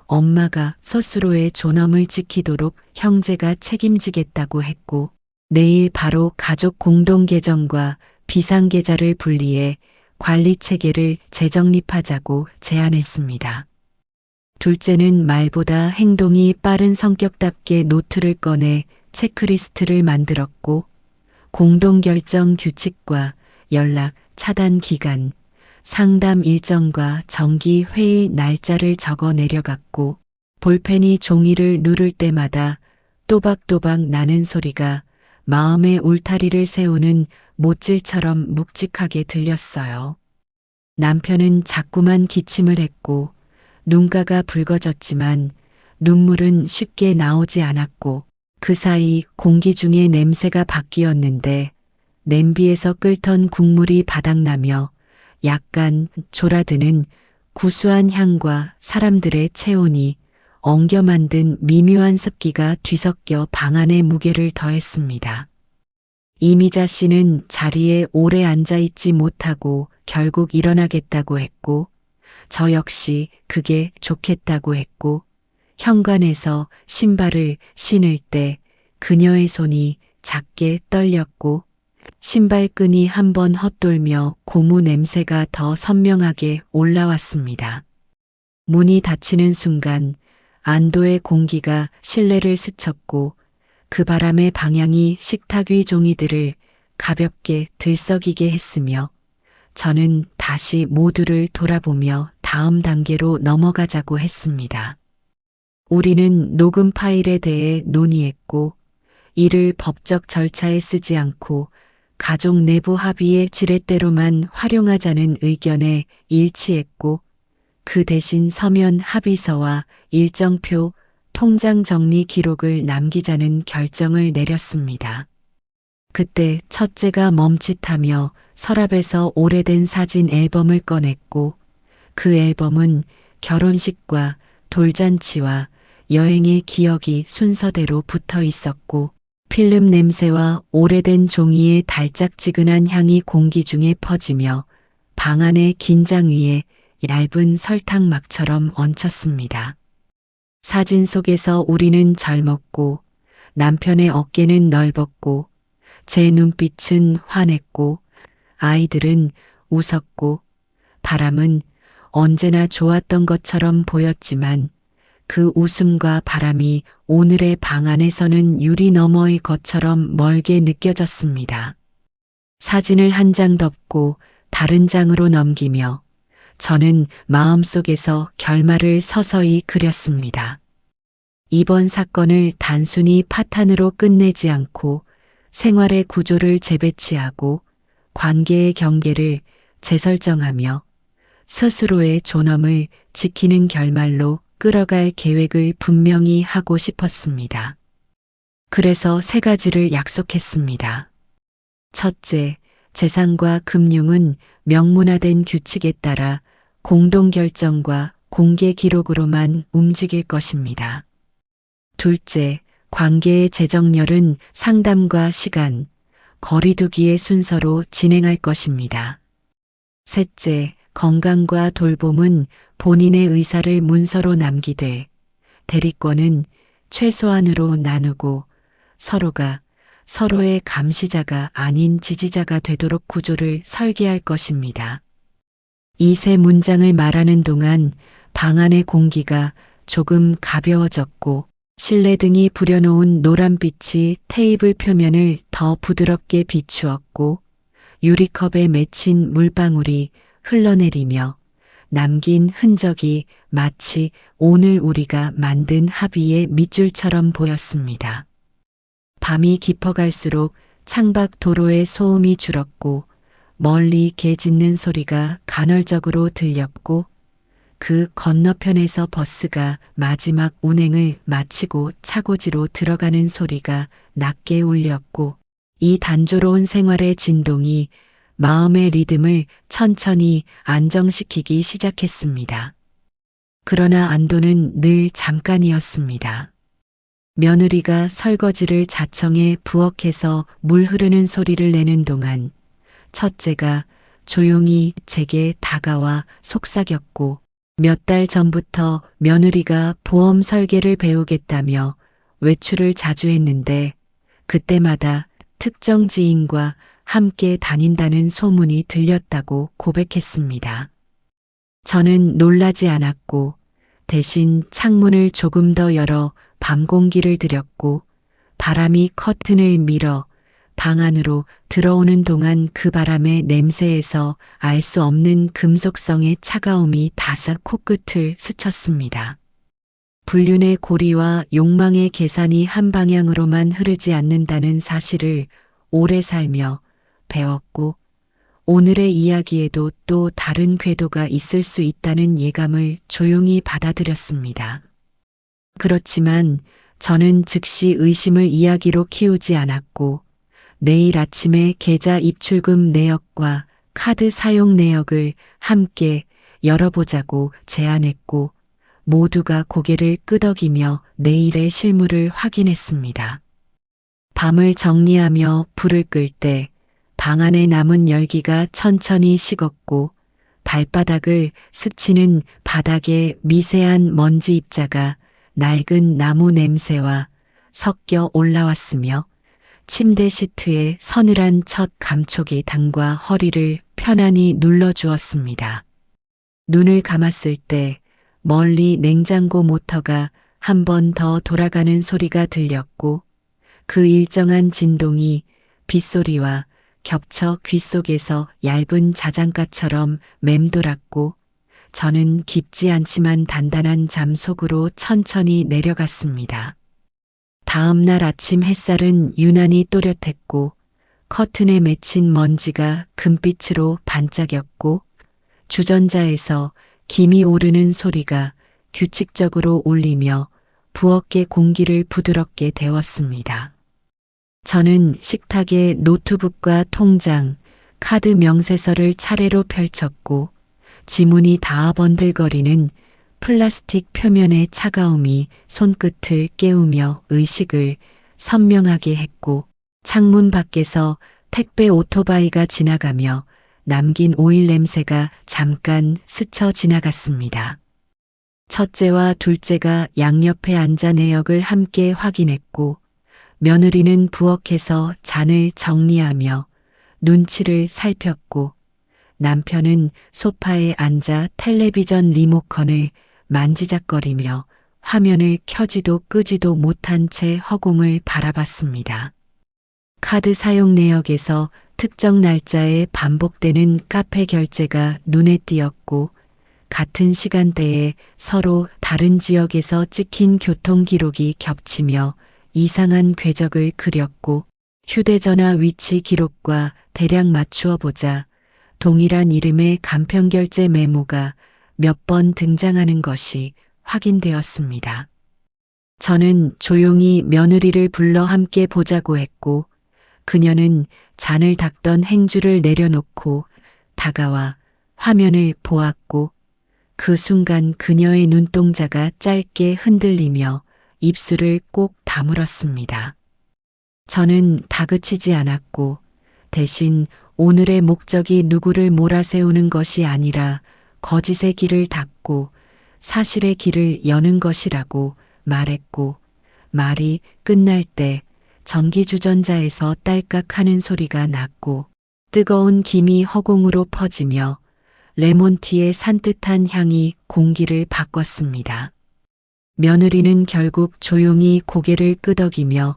엄마가 스스로의 존엄을 지키도록 형제가 책임지겠다고 했고 내일 바로 가족 공동계정과 비상계좌를 분리해 관리체계를 재정립하자고 제안했습니다. 둘째는 말보다 행동이 빠른 성격답게 노트를 꺼내 체크리스트를 만들었고 공동결정 규칙과 연락 차단 기간, 상담 일정과 정기 회의 날짜를 적어 내려갔고 볼펜이 종이를 누를 때마다 또박또박 나는 소리가 마음의 울타리를 세우는 못질처럼 묵직하게 들렸어요. 남편은 자꾸만 기침을 했고 눈가가 붉어졌지만 눈물은 쉽게 나오지 않았고 그 사이 공기 중에 냄새가 바뀌었는데 냄비에서 끓던 국물이 바닥나며 약간 졸아드는 구수한 향과 사람들의 체온이 엉겨 만든 미묘한 습기가 뒤섞여 방 안의 무게를 더했습니다. 이미자 씨는 자리에 오래 앉아있지 못하고 결국 일어나겠다고 했고, 저 역시 그게 좋겠다고 했고, 현관에서 신발을 신을 때 그녀의 손이 작게 떨렸고, 신발끈이 한번 헛돌며 고무 냄새가 더 선명하게 올라왔습니다. 문이 닫히는 순간 안도의 공기가 실내를 스쳤고 그 바람의 방향이 식탁 위 종이들을 가볍게 들썩이게 했으며 저는 다시 모두를 돌아보며 다음 단계로 넘어가자고 했습니다. 우리는 녹음 파일에 대해 논의했고 이를 법적 절차에 쓰지 않고 가족 내부 합의의 지렛대로만 활용하자는 의견에 일치했고 그 대신 서면 합의서와 일정표, 통장 정리 기록을 남기자는 결정을 내렸습니다. 그때 첫째가 멈칫하며 서랍에서 오래된 사진 앨범을 꺼냈고 그 앨범은 결혼식과 돌잔치와 여행의 기억이 순서대로 붙어 있었고 필름 냄새와 오래된 종이의 달짝지근한 향이 공기 중에 퍼지며 방 안의 긴장 위에 얇은 설탕막처럼 얹혔습니다. 사진 속에서 우리는 젊었고 남편의 어깨는 넓었고 제 눈빛은 환했고 아이들은 웃었고 바람은 언제나 좋았던 것처럼 보였지만 그 웃음과 바람이 오늘의 방 안에서는 유리 너머의 것처럼 멀게 느껴졌습니다. 사진을 한 장 덮고 다른 장으로 넘기며 저는 마음속에서 결말을 서서히 그렸습니다. 이번 사건을 단순히 파탄으로 끝내지 않고 생활의 구조를 재배치하고 관계의 경계를 재설정하며 스스로의 존엄을 지키는 결말로 끌어갈 계획을 분명히 하고 싶었습니다. 그래서 3가지를 약속했습니다. 첫째, 재산과 금융은 명문화된 규칙에 따라 공동결정과 공개 기록으로만 움직일 것입니다. 둘째, 관계의 재정렬은 상담과 시간, 거리두기의 순서로 진행할 것입니다. 셋째, 건강과 돌봄은 본인의 의사를 문서로 남기되 대리권은 최소한으로 나누고 서로가 서로의 감시자가 아닌 지지자가 되도록 구조를 설계할 것입니다. 이 3문장을 말하는 동안 방 안의 공기가 조금 가벼워졌고 실내 등이 부려놓은 노란빛이 테이블 표면을 더 부드럽게 비추었고 유리컵에 맺힌 물방울이 흘러내리며 남긴 흔적이 마치 오늘 우리가 만든 합의의 밑줄처럼 보였습니다. 밤이 깊어갈수록 창밖 도로의 소음이 줄었고 멀리 개 짖는 소리가 간헐적으로 들렸고 그 건너편에서 버스가 마지막 운행을 마치고 차고지로 들어가는 소리가 낮게 울렸고 이 단조로운 생활의 진동이 마음의 리듬을 천천히 안정시키기 시작했습니다. 그러나 안도는 늘 잠깐이었습니다. 며느리가 설거지를 자청해 부엌에서 물 흐르는 소리를 내는 동안 첫째가 조용히 제게 다가와 속삭였고 몇 달 전부터 며느리가 보험 설계를 배우겠다며 외출을 자주 했는데 그때마다 특정 지인과 함께 다닌다는 소문이 들렸다고 고백했습니다. 저는 놀라지 않았고 대신 창문을 조금 더 열어 밤 공기를 들였고 바람이 커튼을 밀어 방 안으로 들어오는 동안 그 바람의 냄새에서 알 수 없는 금속성의 차가움이 다사 코끝을 스쳤습니다. 불륜의 고리와 욕망의 계산이 한 방향으로만 흐르지 않는다는 사실을 오래 살며 배웠고 오늘의 이야기에도 또 다른 궤도가 있을 수 있다는 예감을 조용히 받아들였습니다. 그렇지만 저는 즉시 의심을 이야기로 키우지 않았고 내일 아침에 계좌 입출금 내역과 카드 사용 내역을 함께 열어보자고 제안했고 모두가 고개를 끄덕이며 내일의 실물을 확인했습니다. 밤을 정리하며 불을 끌 때 방 안에 남은 열기가 천천히 식었고 발바닥을 스치는 바닥의 미세한 먼지 입자가 낡은 나무 냄새와 섞여 올라왔으며 침대 시트에 서늘한 첫 감촉이 당과 허리를 편안히 눌러주었습니다. 눈을 감았을 때 멀리 냉장고 모터가 한 번 더 돌아가는 소리가 들렸고 그 일정한 진동이 빗소리와 겹쳐 귓속에서 얇은 자장가처럼 맴돌았고 저는 깊지 않지만 단단한 잠 속으로 천천히 내려갔습니다. 다음 날 아침 햇살은 유난히 또렷했고 커튼에 맺힌 먼지가 금빛으로 반짝였고 주전자에서 김이 오르는 소리가 규칙적으로 울리며 부엌의 공기를 부드럽게 데웠습니다. 저는 식탁에 노트북과 통장, 카드 명세서를 차례로 펼쳤고 지문이 닿아 번들거리는 플라스틱 표면의 차가움이 손끝을 깨우며 의식을 선명하게 했고 창문 밖에서 택배 오토바이가 지나가며 남긴 오일 냄새가 잠깐 스쳐 지나갔습니다. 첫째와 둘째가 양옆에 앉아 내역을 함께 확인했고 며느리는 부엌에서 잔을 정리하며 눈치를 살폈고 남편은 소파에 앉아 텔레비전 리모컨을 만지작거리며 화면을 켜지도 끄지도 못한 채 허공을 바라봤습니다. 카드 사용 내역에서 특정 날짜에 반복되는 카페 결제가 눈에 띄었고 같은 시간대에 서로 다른 지역에서 찍힌 교통 기록이 겹치며 이상한 궤적을 그렸고 휴대전화 위치 기록과 대략 맞추어 보자 동일한 이름의 간편결제 메모가 몇 번 등장하는 것이 확인되었습니다. 저는 조용히 며느리를 불러 함께 보자고 했고 그녀는 잔을 닦던 행주를 내려놓고 다가와 화면을 보았고 그 순간 그녀의 눈동자가 짧게 흔들리며 입술을 꼭 다물었습니다. 저는 다그치지 않았고 대신 오늘의 목적이 누구를 몰아세우는 것이 아니라 거짓의 길을 닫고 사실의 길을 여는 것이라고 말했고 말이 끝날 때 전기주전자에서 딸깍 하는 소리가 났고 뜨거운 김이 허공으로 퍼지며 레몬티의 산뜻한 향이 공기를 바꿨습니다. 며느리는 결국 조용히 고개를 끄덕이며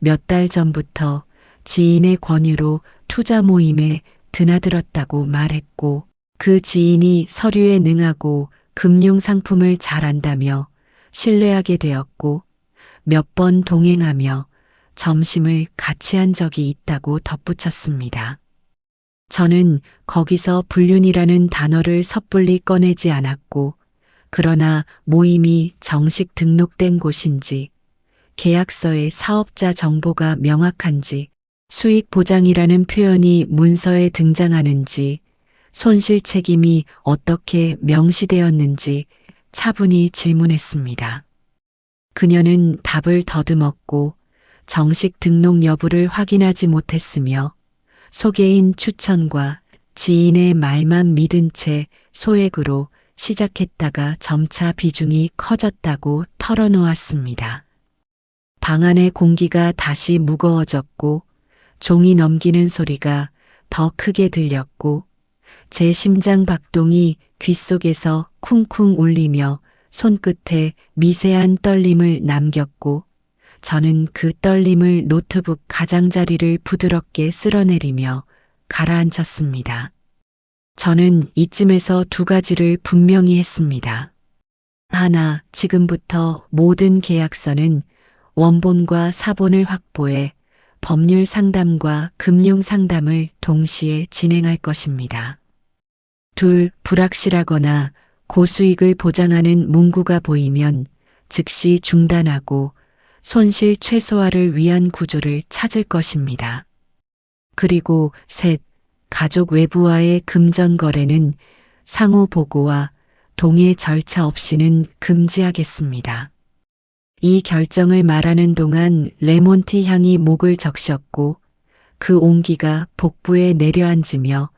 몇 달 전부터 지인의 권유로 투자 모임에 드나들었다고 말했고 그 지인이 서류에 능하고 금융 상품을 잘 안다며 신뢰하게 되었고 몇 번 동행하며 점심을 같이 한 적이 있다고 덧붙였습니다. 저는 거기서 불륜이라는 단어를 섣불리 꺼내지 않았고 그러나 모임이 정식 등록된 곳인지 계약서에 사업자 정보가 명확한지 수익 보장이라는 표현이 문서에 등장하는지 손실 책임이 어떻게 명시되었는지 차분히 질문했습니다. 그녀는 답을 더듬었고 정식 등록 여부를 확인하지 못했으며 소개인 추천과 지인의 말만 믿은 채 소액으로 시작했다가 점차 비중이 커졌다고 털어놓았습니다. 방 안의 공기가 다시 무거워졌고 종이 넘기는 소리가 더 크게 들렸고 제 심장 박동이 귓속에서 쿵쿵 울리며 손끝에 미세한 떨림을 남겼고 저는 그 떨림을 노트북 가장자리를 부드럽게 쓸어내리며 가라앉혔습니다. 저는 이쯤에서 두 가지를 분명히 했습니다. 하나, 지금부터 모든 계약서는 원본과 사본을 확보해 법률 상담과 금융 상담을 동시에 진행할 것입니다. 둘, 불확실하거나 고수익을 보장하는 문구가 보이면 즉시 중단하고 손실 최소화를 위한 구조를 찾을 것입니다. 그리고 셋, 가족 외부와의 금전 거래는 상호 보고와 동의 절차 없이는 금지하겠습니다. 이 결정을 말하는 동안 레몬티 향이 목을 적셨고 그 온기가 복부에 내려앉으며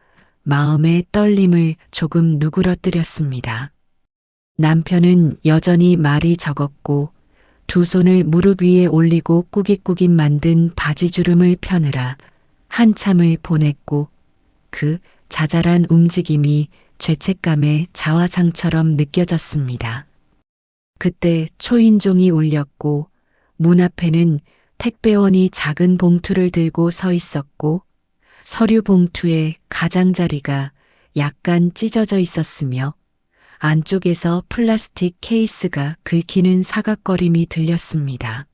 마음의 떨림을 조금 누그러뜨렸습니다. 남편은 여전히 말이 적었고 두 손을 무릎 위에 올리고 꾸깃꾸깃 만든 바지주름을 펴느라 한참을 보냈고 그 자잘한 움직임이 죄책감의 자화상처럼 느껴졌습니다. 그때 초인종이 울렸고 문 앞에는 택배원이 작은 봉투를 들고 서 있었고 서류 봉투에 가장자리가 약간 찢어져 있었으며 안쪽에서 플라스틱 케이스가 긁히는 사각거림이 들렸습니다.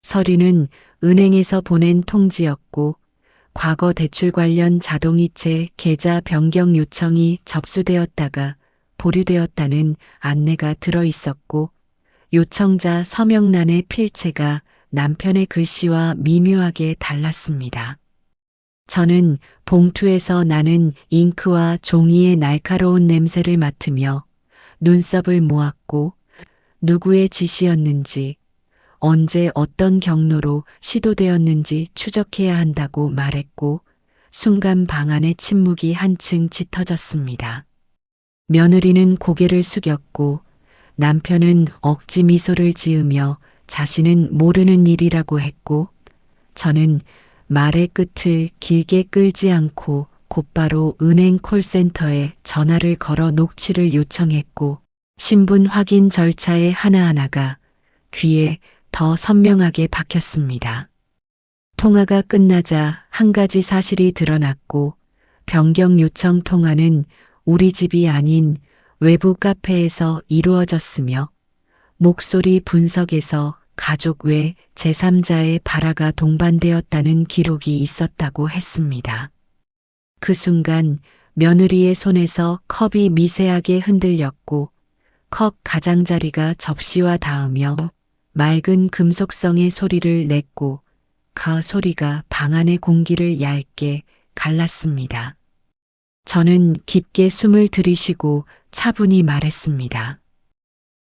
서류는 은행에서 보낸 통지였고 과거 대출 관련 자동이체 계좌 변경 요청이 접수되었다가 보류되었다는 안내가 들어 있었고 요청자 서명란의 필체가 남편의 글씨와 미묘하게 달랐습니다. 저는 봉투에서 나는 잉크와 종이의 날카로운 냄새를 맡으며 눈썹을 모았고 누구의 지시였는지 언제 어떤 경로로 시도되었는지 추적해야 한다고 말했고 순간 방 안의 침묵이 한층 짙어졌습니다. 며느리는 고개를 숙였고 남편은 억지 미소를 지으며 자신은 모르는 일이라고 했고 저는 말의 끝을 길게 끌지 않고 곧바로 은행 콜센터에 전화를 걸어 녹취를 요청했고 신분 확인 절차의 하나하나가 귀에 더 선명하게 박혔습니다. 통화가 끝나자 한 가지 사실이 드러났고 변경 요청 통화는 우리 집이 아닌 외부 카페에서 이루어졌으며 목소리 분석에서 가족 외 제3자의 발화가 동반되었다는 기록이 있었다고 했습니다. 그 순간 며느리의 손에서 컵이 미세하게 흔들렸고 컵 가장자리가 접시와 닿으며 맑은 금속성의 소리를 냈고 그 소리가 방 안의 공기를 얇게 갈랐습니다. 저는 깊게 숨을 들이쉬고 차분히 말했습니다.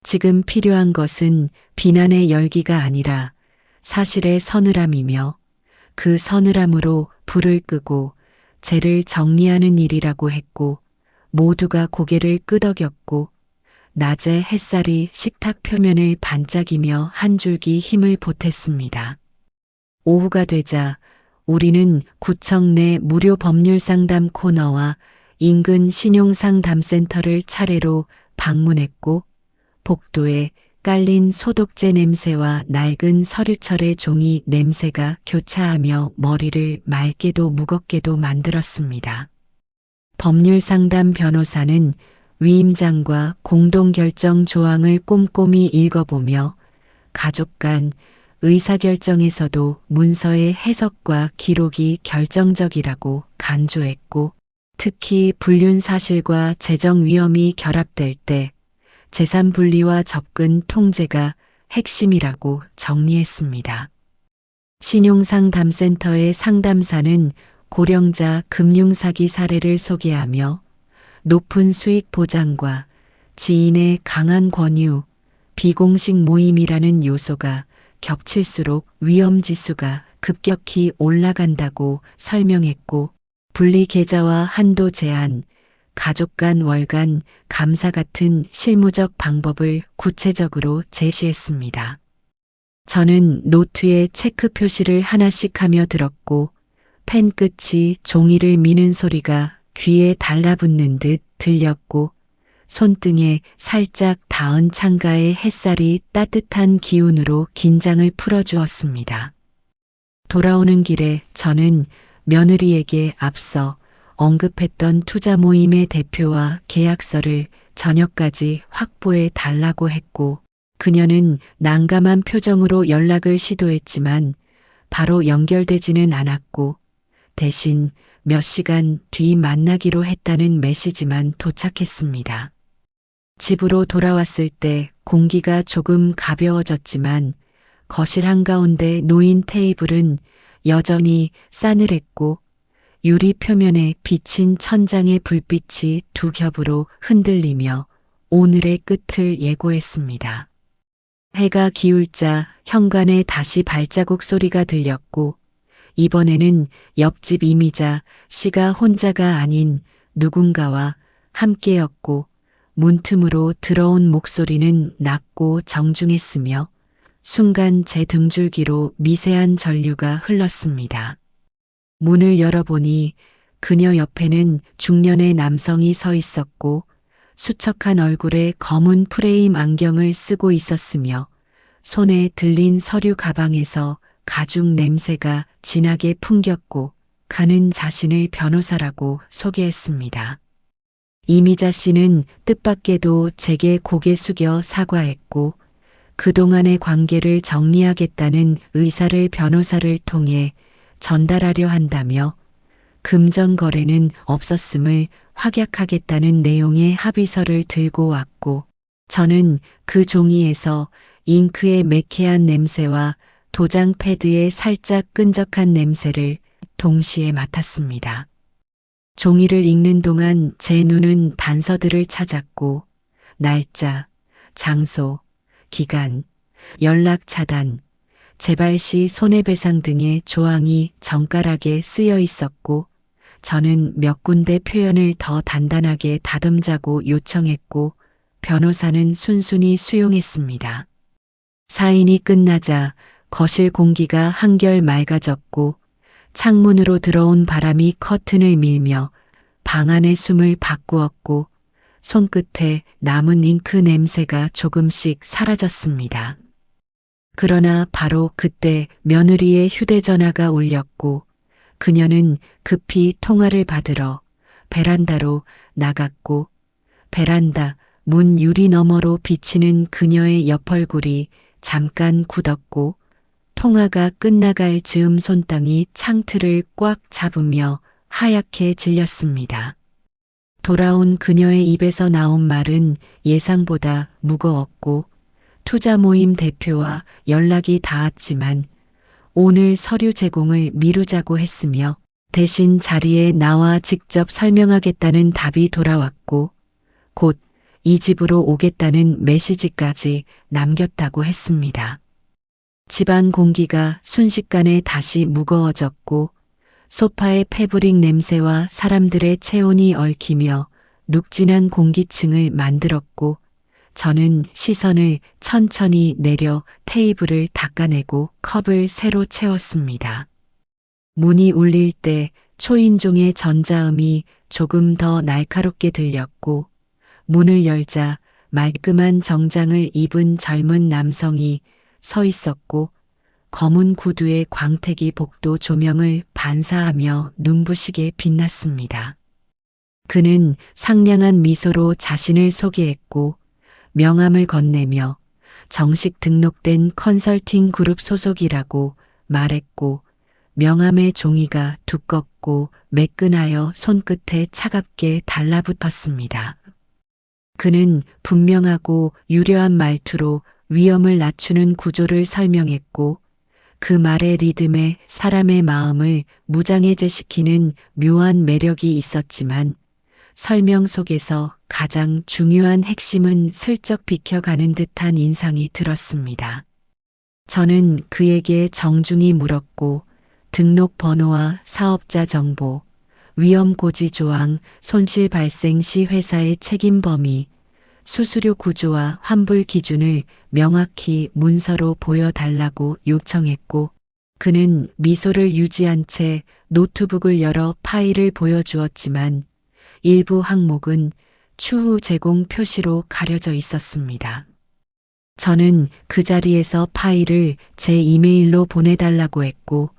지금 필요한 것은 비난의 열기가 아니라 사실의 서늘함이며 그 서늘함으로 불을 끄고 죄를 정리하는 일이라고 했고 모두가 고개를 끄덕였고 낮의 햇살이 식탁 표면을 반짝이며 한 줄기 힘을 보탰습니다. 오후가 되자 우리는 구청 내 무료 법률 상담 코너와 인근 신용상담센터를 차례로 방문했고 복도에 깔린 소독제 냄새와 낡은 서류철의 종이 냄새가 교차하며 머리를 맑게도 무겁게도 만들었습니다. 법률상담 변호사는 위임장과 공동결정 조항을 꼼꼼히 읽어보며 가족 간 의사결정에서도 문서의 해석과 기록이 결정적이라고 강조했고 특히 불륜 사실과 재정 위험이 결합될 때 재산 분리와 접근 통제가 핵심이라고 정리했습니다. 신용상담센터의 상담사는 고령자 금융사기 사례를 소개하며 높은 수익 보장과 지인의 강한 권유, 비공식 모임이라는 요소가 겹칠수록 위험 지수가 급격히 올라간다고 설명했고 분리 계좌와 한도 제한, 가족 간 월간 감사 같은 실무적 방법을 구체적으로 제시했습니다. 저는 노트에 체크 표시를 하나씩 하며 들었고 펜 끝이 종이를 미는 소리가 귀에 달라붙는 듯 들렸고 손등에 살짝 닿은 창가의 햇살이 따뜻한 기운으로 긴장을 풀어주었습니다. 돌아오는 길에 저는 며느리에게 앞서 언급했던 투자 모임의 대표와 계약서를 저녁까지 확보해 달라고 했고 그녀는 난감한 표정으로 연락을 시도했지만 바로 연결되지는 않았고 대신 몇 시간 뒤 만나기로 했다는 메시지만 도착했습니다. 집으로 돌아왔을 때 공기가 조금 가벼워졌지만 거실 한가운데 놓인 테이블은 여전히 싸늘했고 유리 표면에 비친 천장의 불빛이 두 겹으로 흔들리며 오늘의 끝을 예고했습니다. 해가 기울자 현관에 다시 발자국 소리가 들렸고 이번에는 옆집 이미자 씨가 혼자가 아닌 누군가와 함께였고 문틈으로 들어온 목소리는 낮고 정중했으며 순간 제 등줄기로 미세한 전류가 흘렀습니다. 문을 열어보니 그녀 옆에는 중년의 남성이 서 있었고 수척한 얼굴에 검은 프레임 안경을 쓰고 있었으며 손에 들린 서류 가방에서 가죽 냄새가 진하게 풍겼고 그는 자신을 변호사라고 소개했습니다. 이미자 씨는 뜻밖에도 제게 고개 숙여 사과했고 그동안의 관계를 정리하겠다는 의사를 변호사를 통해 전달하려 한다며 금전 거래는 없었음을 확약하겠다는 내용의 합의서를 들고 왔고 저는 그 종이에서 잉크의 매캐한 냄새와 도장 패드의 살짝 끈적한 냄새를 동시에 맡았습니다. 종이를 읽는 동안 제 눈은 단서들을 찾았고 날짜, 장소, 기간, 연락 차단, 재발 시 손해배상 등의 조항이 정갈하게 쓰여 있었고 저는 몇 군데 표현을 더 단단하게 다듬자고 요청했고 변호사는 순순히 수용했습니다. 사인이 끝나자 거실 공기가 한결 맑아졌고 창문으로 들어온 바람이 커튼을 밀며 방 안의 숨을 바꾸었고 손끝에 남은 잉크 냄새가 조금씩 사라졌습니다. 그러나 바로 그때 며느리의 휴대전화가 울렸고 그녀는 급히 통화를 받으러 베란다로 나갔고 베란다 문 유리 너머로 비치는 그녀의 옆얼굴이 잠깐 굳었고 통화가 끝나갈 즈음 손등이 창틀을 꽉 잡으며 하얗게 질렸습니다. 돌아온 그녀의 입에서 나온 말은 예상보다 무거웠고 투자 모임 대표와 연락이 닿았지만 오늘 서류 제공을 미루자고 했으며 대신 자리에 나와 직접 설명하겠다는 답이 돌아왔고 곧 이 집으로 오겠다는 메시지까지 남겼다고 했습니다. 집안 공기가 순식간에 다시 무거워졌고 소파의 패브릭 냄새와 사람들의 체온이 얽히며 눅진한 공기층을 만들었고 저는 시선을 천천히 내려 테이블을 닦아내고 컵을 새로 채웠습니다. 문이 울릴 때 초인종의 전자음이 조금 더 날카롭게 들렸고 문을 열자 말끔한 정장을 입은 젊은 남성이 서 있었고 검은 구두의 광택이 복도 조명을 반사하며 눈부시게 빛났습니다. 그는 상냥한 미소로 자신을 소개했고 명함을 건네며 정식 등록된 컨설팅 그룹 소속이라고 말했고 명함의 종이가 두껍고 매끈하여 손끝에 차갑게 달라붙었습니다. 그는 분명하고 유려한 말투로 위험을 낮추는 구조를 설명했고 그 말의 리듬에 사람의 마음을 무장해제시키는 묘한 매력이 있었지만 설명 속에서 가장 중요한 핵심은 슬쩍 비켜가는 듯한 인상이 들었습니다. 저는 그에게 정중히 물었고 등록번호와 사업자 정보, 위험 고지 조항, 손실 발생 시 회사의 책임 범위, 수수료 구조와 환불 기준을 명확히 문서로 보여달라고 요청했고 그는 미소를 유지한 채 노트북을 열어 파일을 보여주었지만 일부 항목은 추후 제공 표시로 가려져 있었습니다. 저는 그 자리에서 파일을 제 이메일로 보내달라고 했고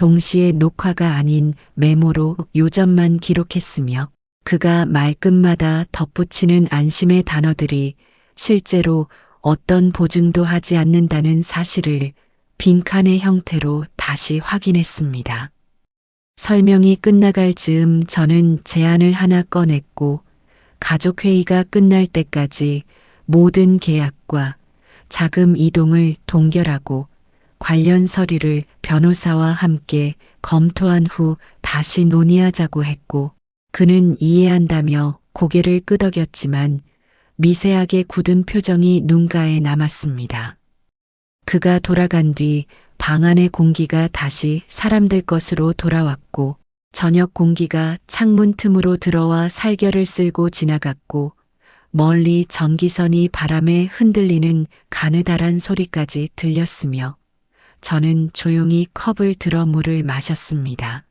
동시에 녹화가 아닌 메모로 요점만 기록했으며 그가 말끝마다 덧붙이는 안심의 단어들이 실제로 어떤 보증도 하지 않는다는 사실을 빈칸의 형태로 다시 확인했습니다. 설명이 끝나갈 즈음 저는 제안을 하나 꺼냈고 가족회의가 끝날 때까지 모든 계약과 자금 이동을 동결하고 관련 서류를 변호사와 함께 검토한 후 다시 논의하자고 했고 그는 이해한다며 고개를 끄덕였지만 미세하게 굳은 표정이 눈가에 남았습니다. 그가 돌아간 뒤 방 안의 공기가 다시 사람들 것으로 돌아왔고 저녁 공기가 창문 틈으로 들어와 살결을 쓸고 지나갔고 멀리 전기선이 바람에 흔들리는 가느다란 소리까지 들렸으며 저는 조용히 컵을 들어 물을 마셨습니다.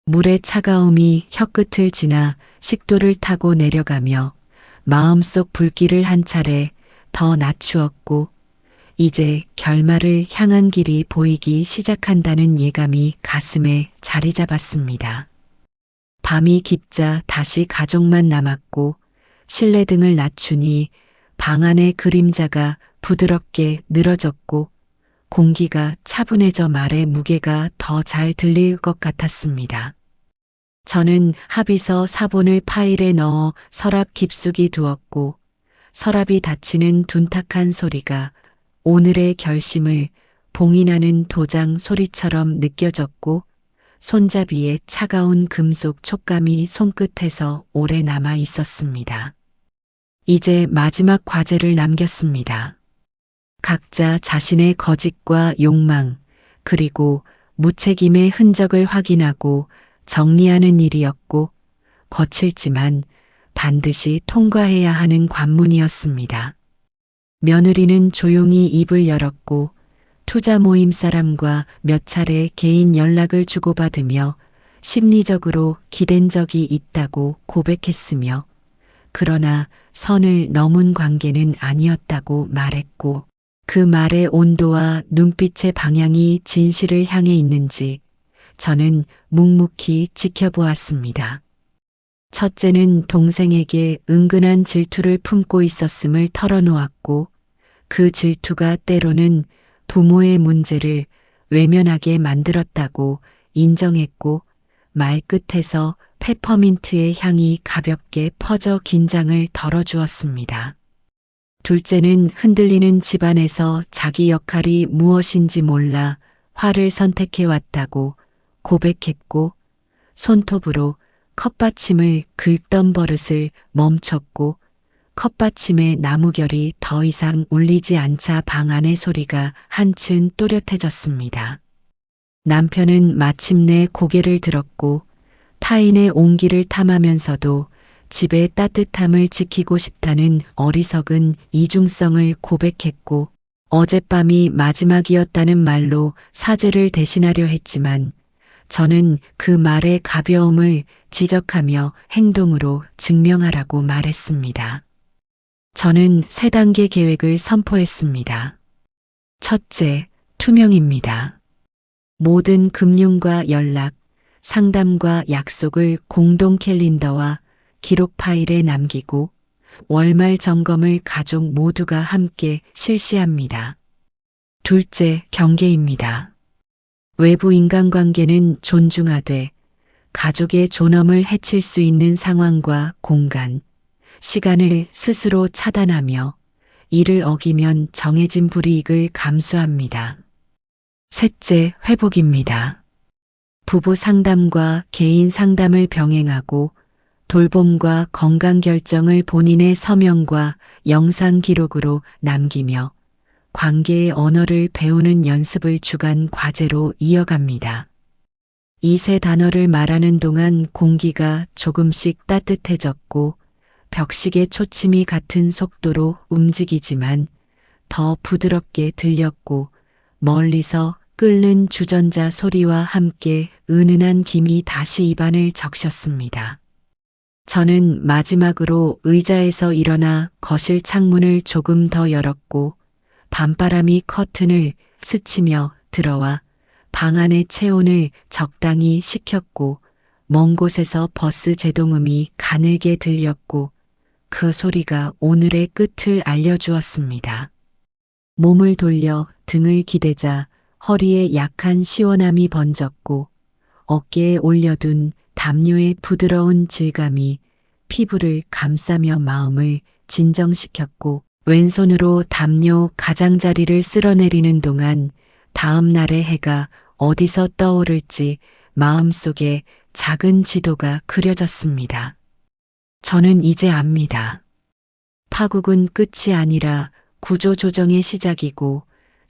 물의 차가움이 혀끝을 지나 식도를 타고 내려가며 마음속 불길을 한 차례 더 낮추었고 이제 결말을 향한 길이 보이기 시작한다는 예감이 가슴에 자리 잡았습니다. 밤이 깊자 다시 가족만 남았고 실내등을 낮추니 방 안의 그림자가 부드럽게 늘어졌고 공기가 차분해져 말의 무게가 더 잘 들릴 것 같았습니다. 저는 합의서 사본을 파일에 넣어 서랍 깊숙이 두었고 서랍이 닫히는 둔탁한 소리가 오늘의 결심을 봉인하는 도장 소리처럼 느껴졌고 손잡이의 차가운 금속 촉감이 손끝에서 오래 남아 있었습니다. 이제 마지막 과제를 남겼습니다. 각자 자신의 거짓과 욕망, 그리고 무책임의 흔적을 확인하고 정리하는 일이었고 거칠지만 반드시 통과해야 하는 관문이었습니다. 며느리는 조용히 입을 열었고 투자 모임 사람과 몇 차례 개인 연락을 주고받으며 심리적으로 기댄 적이 있다고 고백했으며 그러나 선을 넘은 관계는 아니었다고 말했고 그 말의 온도와 눈빛의 방향이 진실을 향해 있는지 저는 묵묵히 지켜보았습니다. 첫째는 동생에게 은근한 질투를 품고 있었음을 털어놓았고 그 질투가 때로는 부모의 문제를 외면하게 만들었다고 인정했고 말끝에서 페퍼민트의 향이 가볍게 퍼져 긴장을 덜어주었습니다. 둘째는 흔들리는 집안에서 자기 역할이 무엇인지 몰라 화를 선택해왔다고 고백했고 손톱으로 컵받침을 긁던 버릇을 멈췄고 컵받침의 나무결이 더 이상 울리지 않자 방 안의 소리가 한층 또렷해졌습니다. 남편은 마침내 고개를 들었고 타인의 온기를 탐하면서도 집의 따뜻함을 지키고 싶다는 어리석은 이중성을 고백했고 어젯밤이 마지막이었다는 말로 사죄를 대신하려 했지만 저는 그 말의 가벼움을 지적하며 행동으로 증명하라고 말했습니다. 저는 3단계 계획을 선포했습니다. 첫째, 투명입니다. 모든 금융과 연락, 상담과 약속을 공동 캘린더와 기록 파일에 남기고 월말 점검을 가족 모두가 함께 실시합니다. 둘째, 경계입니다. 외부 인간관계는 존중하되 가족의 존엄을 해칠 수 있는 상황과 공간, 시간을 스스로 차단하며 이를 어기면 정해진 불이익을 감수합니다. 셋째, 회복입니다. 부부 상담과 개인 상담을 병행하고 돌봄과 건강 결정을 본인의 서명과 영상 기록으로 남기며 관계의 언어를 배우는 연습을 주간 과제로 이어갑니다. 이 3단어를 말하는 동안 공기가 조금씩 따뜻해졌고 벽식의 초침이 같은 속도로 움직이지만 더 부드럽게 들렸고 멀리서 끓는 주전자 소리와 함께 은은한 김이 다시 입안을 적셨습니다. 저는 마지막으로 의자에서 일어나 거실 창문을 조금 더 열었고 밤바람이 커튼을 스치며 들어와 방 안의 체온을 적당히 식혔고 먼 곳에서 버스 제동음이 가늘게 들렸고 그 소리가 오늘의 끝을 알려주었습니다. 몸을 돌려 등을 기대자 허리에 약한 시원함이 번졌고 어깨에 올려둔 담요의 부드러운 질감이 피부를 감싸며 마음을 진정시켰고 왼손으로 담요 가장자리를 쓸어내리는 동안 다음 날의 해가 어디서 떠오를지 마음속에 작은 지도가 그려졌습니다. 저는 이제 압니다. 파국은 끝이 아니라 구조조정의 시작이고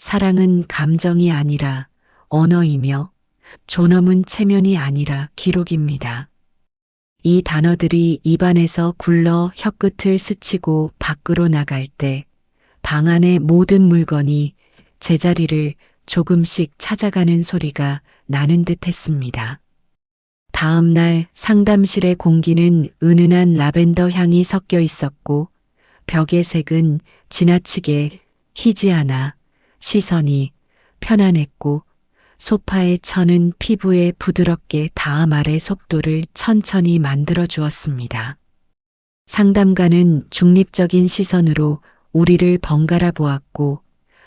사랑은 감정이 아니라 언어이며 존엄은 체면이 아니라 기록입니다. 이 단어들이 입안에서 굴러 혀끝을 스치고 밖으로 나갈 때 방 안의 모든 물건이 제자리를 조금씩 찾아가는 소리가 나는 듯 했습니다. 다음 날 상담실의 공기는 은은한 라벤더 향이 섞여 있었고 벽의 색은 지나치게 희지 않아 시선이 편안했고 소파의 천은 피부에 부드럽게 닿아 말의 속도를 천천히 만들어 주었습니다. 상담가는 중립적인 시선으로 우리를 번갈아 보았고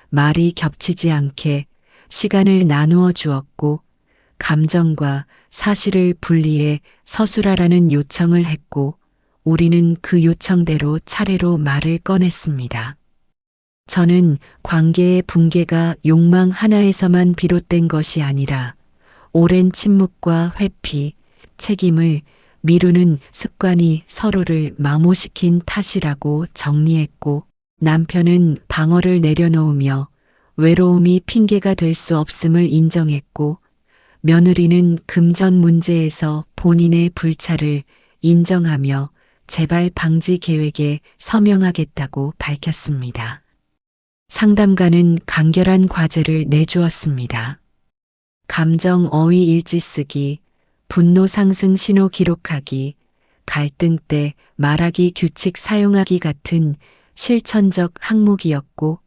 말이 겹치지 않게 시간을 나누어 주었고 감정과 사실을 분리해 서술하라는 요청을 했고 우리는 그 요청대로 차례로 말을 꺼냈습니다. 저는 관계의 붕괴가 욕망 하나에서만 비롯된 것이 아니라 오랜 침묵과 회피, 책임을 미루는 습관이 서로를 마모시킨 탓이라고 정리했고 남편은 방어를 내려놓으며 외로움이 핑계가 될 수 없음을 인정했고 며느리는 금전 문제에서 본인의 불찰을 인정하며 재발 방지 계획에 서명하겠다고 밝혔습니다. 상담가는 간결한 과제를 내주었습니다. 감정 어휘 일지 쓰기, 분노 상승 신호 기록하기, 갈등 때 말하기 규칙 사용하기 같은 실천적 항목이었고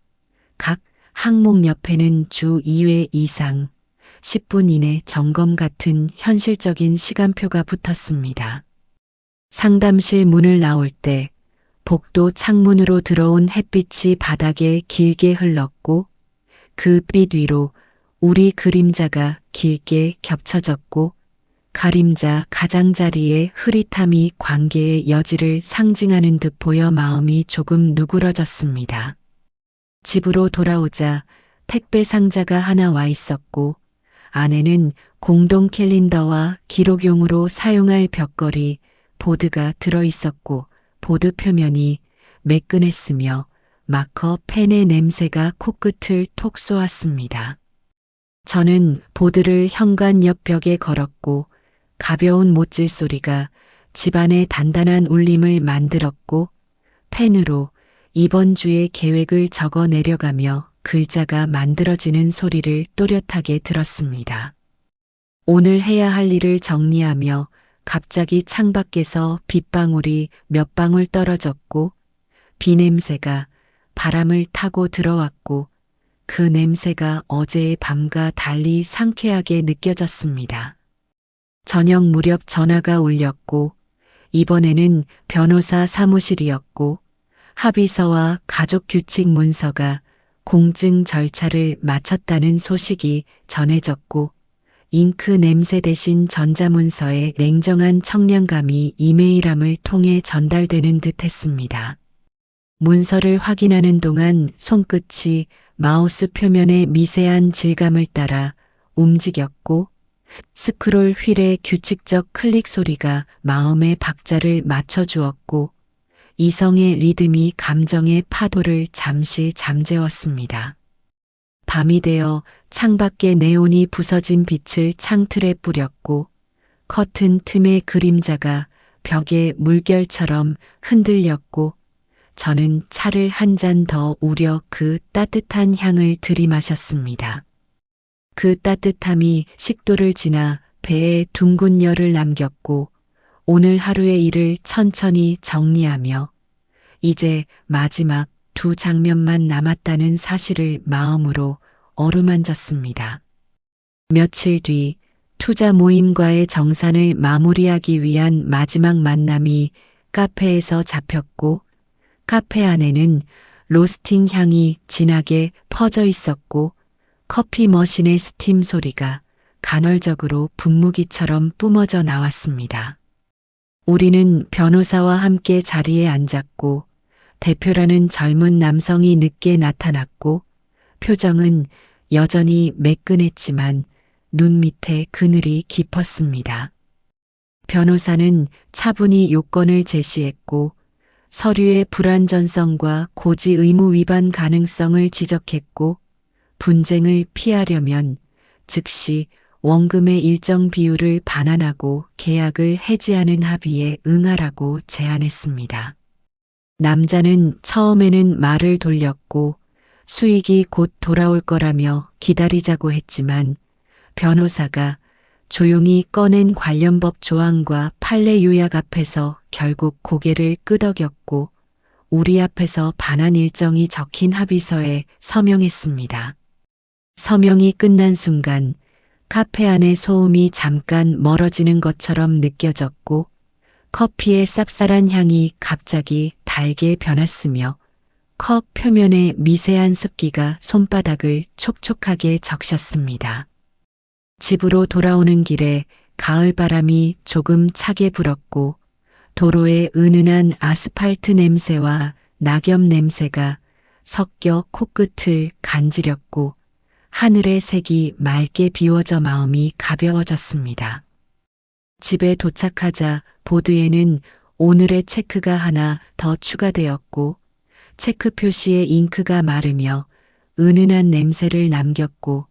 각 항목 옆에는 주 2회 이상 10분 이내 점검 같은 현실적인 시간표가 붙었습니다. 상담실 문을 나올 때 복도 창문으로 들어온 햇빛이 바닥에 길게 흘렀고 그 빛 위로 우리 그림자가 길게 겹쳐졌고 가림자 가장자리의 흐릿함이 관계의 여지를 상징하는 듯 보여 마음이 조금 누그러졌습니다. 집으로 돌아오자 택배 상자가 하나 와 있었고 안에는 공동 캘린더와 기록용으로 사용할 벽걸이, 보드가 들어 있었고 보드 표면이 매끈했으며 마커 펜의 냄새가 코끝을 톡 쏘았습니다. 저는 보드를 현관 옆 벽에 걸었고 가벼운 못질 소리가 집안의 단단한 울림을 만들었고 펜으로 이번 주의 계획을 적어 내려가며 글자가 만들어지는 소리를 또렷하게 들었습니다. 오늘 해야 할 일을 정리하며 갑자기 창밖에서 빗방울이 몇 방울 떨어졌고 비 냄새가 바람을 타고 들어왔고 그 냄새가 어제의 밤과 달리 상쾌하게 느껴졌습니다. 저녁 무렵 전화가 울렸고 이번에는 변호사 사무실이었고 합의서와 가족규칙 문서가 공증 절차를 마쳤다는 소식이 전해졌고 잉크 냄새 대신 전자문서의 냉정한 청량감이 이메일함을 통해 전달되는 듯 했습니다. 문서를 확인하는 동안 손끝이 마우스 표면의 미세한 질감을 따라 움직였고 스크롤 휠의 규칙적 클릭 소리가 마음의 박자를 맞춰주었고 이성의 리듬이 감정의 파도를 잠시 잠재웠습니다. 밤이 되어 창밖에 네온이 부서진 빛을 창틀에 뿌렸고 커튼 틈의 그림자가 벽의 물결처럼 흔들렸고 저는 차를 한 잔 더 우려 그 따뜻한 향을 들이마셨습니다. 그 따뜻함이 식도를 지나 배에 둥근 열을 남겼고 오늘 하루의 일을 천천히 정리하며 이제 마지막 두 장면만 남았다는 사실을 마음으로 어루만졌습니다. 며칠 뒤 투자 모임과의 정산을 마무리하기 위한 마지막 만남이 카페에서 잡혔고 카페 안에는 로스팅 향이 진하게 퍼져 있었고 커피 머신의 스팀 소리가 간헐적으로 분무기처럼 뿜어져 나왔습니다. 우리는 변호사와 함께 자리에 앉았고 대표라는 젊은 남성이 늦게 나타났고 표정은 여전히 매끈했지만 눈 밑에 그늘이 깊었습니다. 변호사는 차분히 요건을 제시했고 서류의 불완전성과 고지 의무 위반 가능성을 지적했고 분쟁을 피하려면 즉시 원금의 일정 비율을 반환하고 계약을 해지하는 합의에 응하라고 제안했습니다. 남자는 처음에는 말을 돌렸고 수익이 곧 돌아올 거라며 기다리자고 했지만 변호사가 조용히 꺼낸 관련법 조항과 판례 요약 앞에서 결국 고개를 끄덕였고 우리 앞에서 반환 일정이 적힌 합의서에 서명했습니다. 서명이 끝난 순간 카페 안의 소음이 잠깐 멀어지는 것처럼 느껴졌고 커피의 쌉쌀한 향이 갑자기 달게 변했으며 컵 표면에 미세한 습기가 손바닥을 촉촉하게 적셨습니다. 집으로 돌아오는 길에 가을 바람이 조금 차게 불었고 도로의 은은한 아스팔트 냄새와 낙엽 냄새가 섞여 코끝을 간지렸고 하늘의 색이 맑게 비워져 마음이 가벼워졌습니다. 집에 도착하자 보드에는 오늘의 체크가 하나 더 추가되었고 체크 표시에 잉크가 마르며 은은한 냄새를 남겼고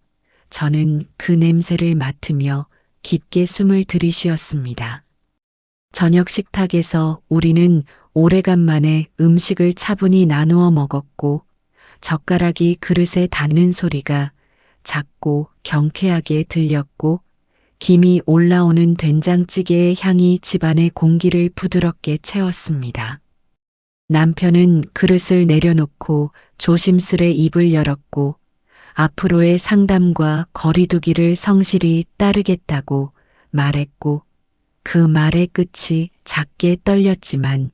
저는 그 냄새를 맡으며 깊게 숨을 들이쉬었습니다. 저녁 식탁에서 우리는 오래간만에 음식을 차분히 나누어 먹었고 젓가락이 그릇에 닿는 소리가 작고 경쾌하게 들렸고 김이 올라오는 된장찌개의 향이 집안의 공기를 부드럽게 채웠습니다. 남편은 그릇을 내려놓고 조심스레 입을 열었고 앞으로의 상담과 거리두기를 성실히 따르겠다고 말했고 그 말의 끝이 작게 떨렸지만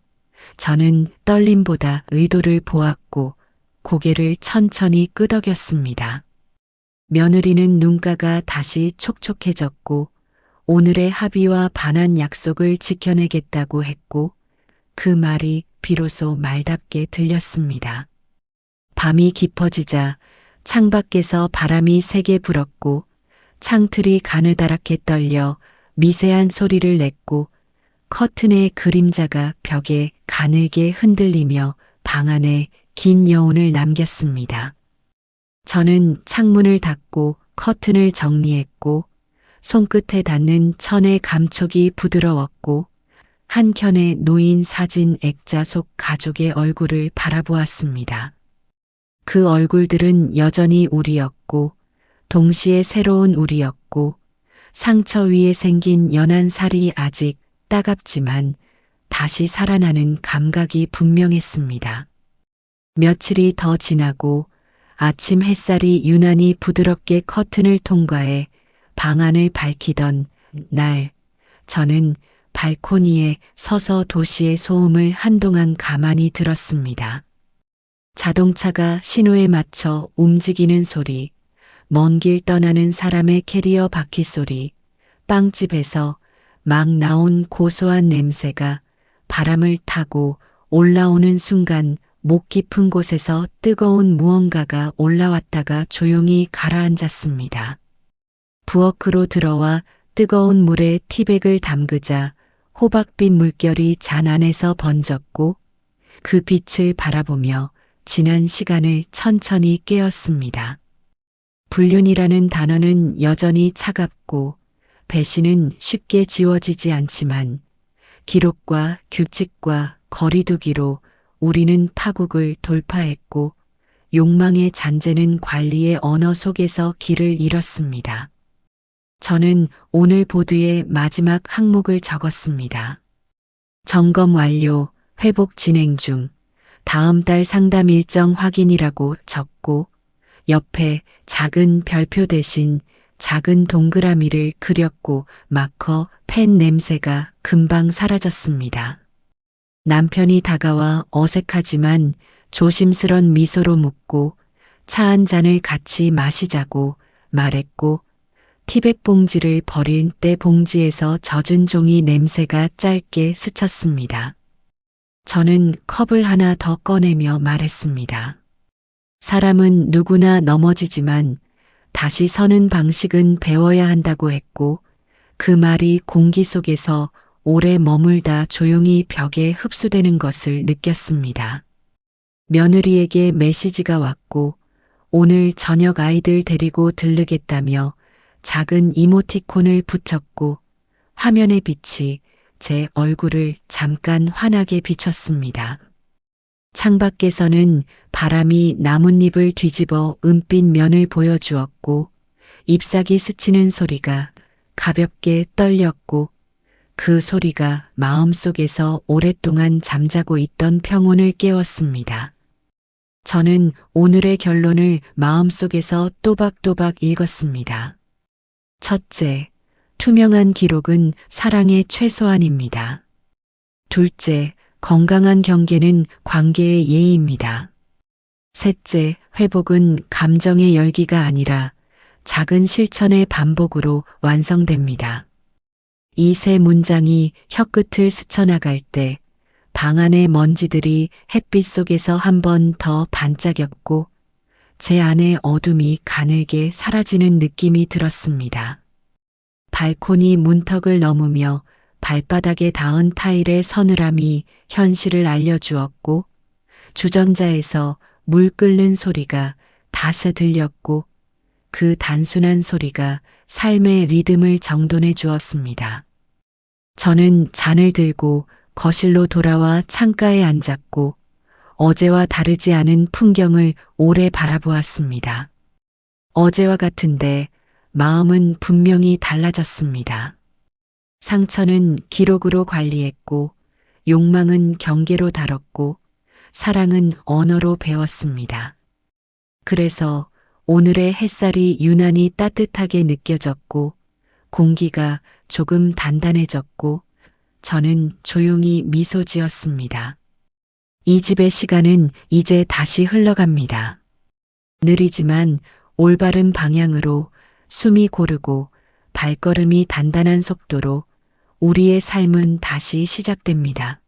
저는 떨림보다 의도를 보았고 고개를 천천히 끄덕였습니다. 며느리는 눈가가 다시 촉촉해졌고 오늘의 합의와 반환 약속을 지켜내겠다고 했고 그 말이 비로소 말답게 들렸습니다. 밤이 깊어지자 창밖에서 바람이 세게 불었고 창틀이 가느다랗게 떨려 미세한 소리를 냈고 커튼의 그림자가 벽에 가늘게 흔들리며 방 안에 긴 여운을 남겼습니다. 저는 창문을 닫고 커튼을 정리했고 손끝에 닿는 천의 감촉이 부드러웠고 한켠에 놓인 사진 액자 속 가족의 얼굴을 바라보았습니다. 그 얼굴들은 여전히 우리였고 동시에 새로운 우리였고 상처 위에 생긴 연한 살이 아직 따갑지만 다시 살아나는 감각이 분명했습니다. 며칠이 더 지나고 아침 햇살이 유난히 부드럽게 커튼을 통과해 방 안을 밝히던 날, 저는 발코니에 서서 도시의 소음을 한동안 가만히 들었습니다. 자동차가 신호에 맞춰 움직이는 소리, 먼 길 떠나는 사람의 캐리어 바퀴 소리, 빵집에서 막 나온 고소한 냄새가 바람을 타고 올라오는 순간 목 깊은 곳에서 뜨거운 무언가가 올라왔다가 조용히 가라앉았습니다. 부엌으로 들어와 뜨거운 물에 티백을 담그자 호박빛 물결이 잔 안에서 번졌고 그 빛을 바라보며 지난 시간을 천천히 깨었습니다. 불륜이라는 단어는 여전히 차갑고 배신은 쉽게 지워지지 않지만 기록과 규칙과 거리두기로 우리는 파국을 돌파했고 욕망의 잔재는 관리의 언어 속에서 길을 잃었습니다. 저는 오늘 보드에 마지막 항목을 적었습니다. 점검 완료, 회복 진행 중, 다음 달 상담 일정 확인이라고 적고 옆에 작은 별표 대신 작은 동그라미를 그렸고 마커 펜 냄새가 금방 사라졌습니다. 남편이 다가와 어색하지만 조심스런 미소로 묻고 차 한 잔을 같이 마시자고 말했고 티백 봉지를 버릴 때 봉지에서 젖은 종이 냄새가 짧게 스쳤습니다. 저는 컵을 하나 더 꺼내며 말했습니다. 사람은 누구나 넘어지지만 다시 서는 방식은 배워야 한다고 했고 그 말이 공기 속에서 오래 머물다 조용히 벽에 흡수되는 것을 느꼈습니다. 며느리에게 메시지가 왔고 오늘 저녁 아이들 데리고 들르겠다며 작은 이모티콘을 붙였고 화면의 빛이 제 얼굴을 잠깐 환하게 비췄습니다. 창밖에서는 바람이 나뭇잎을 뒤집어 은빛 면을 보여주었고 잎사귀 스치는 소리가 가볍게 떨렸고 그 소리가 마음속에서 오랫동안 잠자고 있던 평온을 깨웠습니다. 저는 오늘의 결론을 마음속에서 또박또박 읽었습니다. 첫째, 투명한 기록은 사랑의 최소한입니다. 둘째, 건강한 경계는 관계의 예의입니다. 셋째, 회복은 감정의 열기가 아니라 작은 실천의 반복으로 완성됩니다. 이 세 문장이 혀끝을 스쳐나갈 때 방 안의 먼지들이 햇빛 속에서 한 번 더 반짝였고 제 안의 어둠이 가늘게 사라지는 느낌이 들었습니다. 발코니 문턱을 넘으며 발바닥에 닿은 타일의 서늘함이 현실을 알려주었고 주전자에서 물 끓는 소리가 다시 들렸고 그 단순한 소리가 삶의 리듬을 정돈해 주었습니다. 저는 잔을 들고 거실로 돌아와 창가에 앉았고 어제와 다르지 않은 풍경을 오래 바라보았습니다. 어제와 같은데 마음은 분명히 달라졌습니다. 상처는 기록으로 관리했고 욕망은 경계로 다뤘고 사랑은 언어로 배웠습니다. 그래서 오늘의 햇살이 유난히 따뜻하게 느껴졌고 공기가 조금 단단해졌고 저는 조용히 미소 지었습니다. 이 집의 시간은 이제 다시 흘러갑니다. 느리지만 올바른 방향으로 숨이 고르고 발걸음이 단단한 속도로 우리의 삶은 다시 시작됩니다.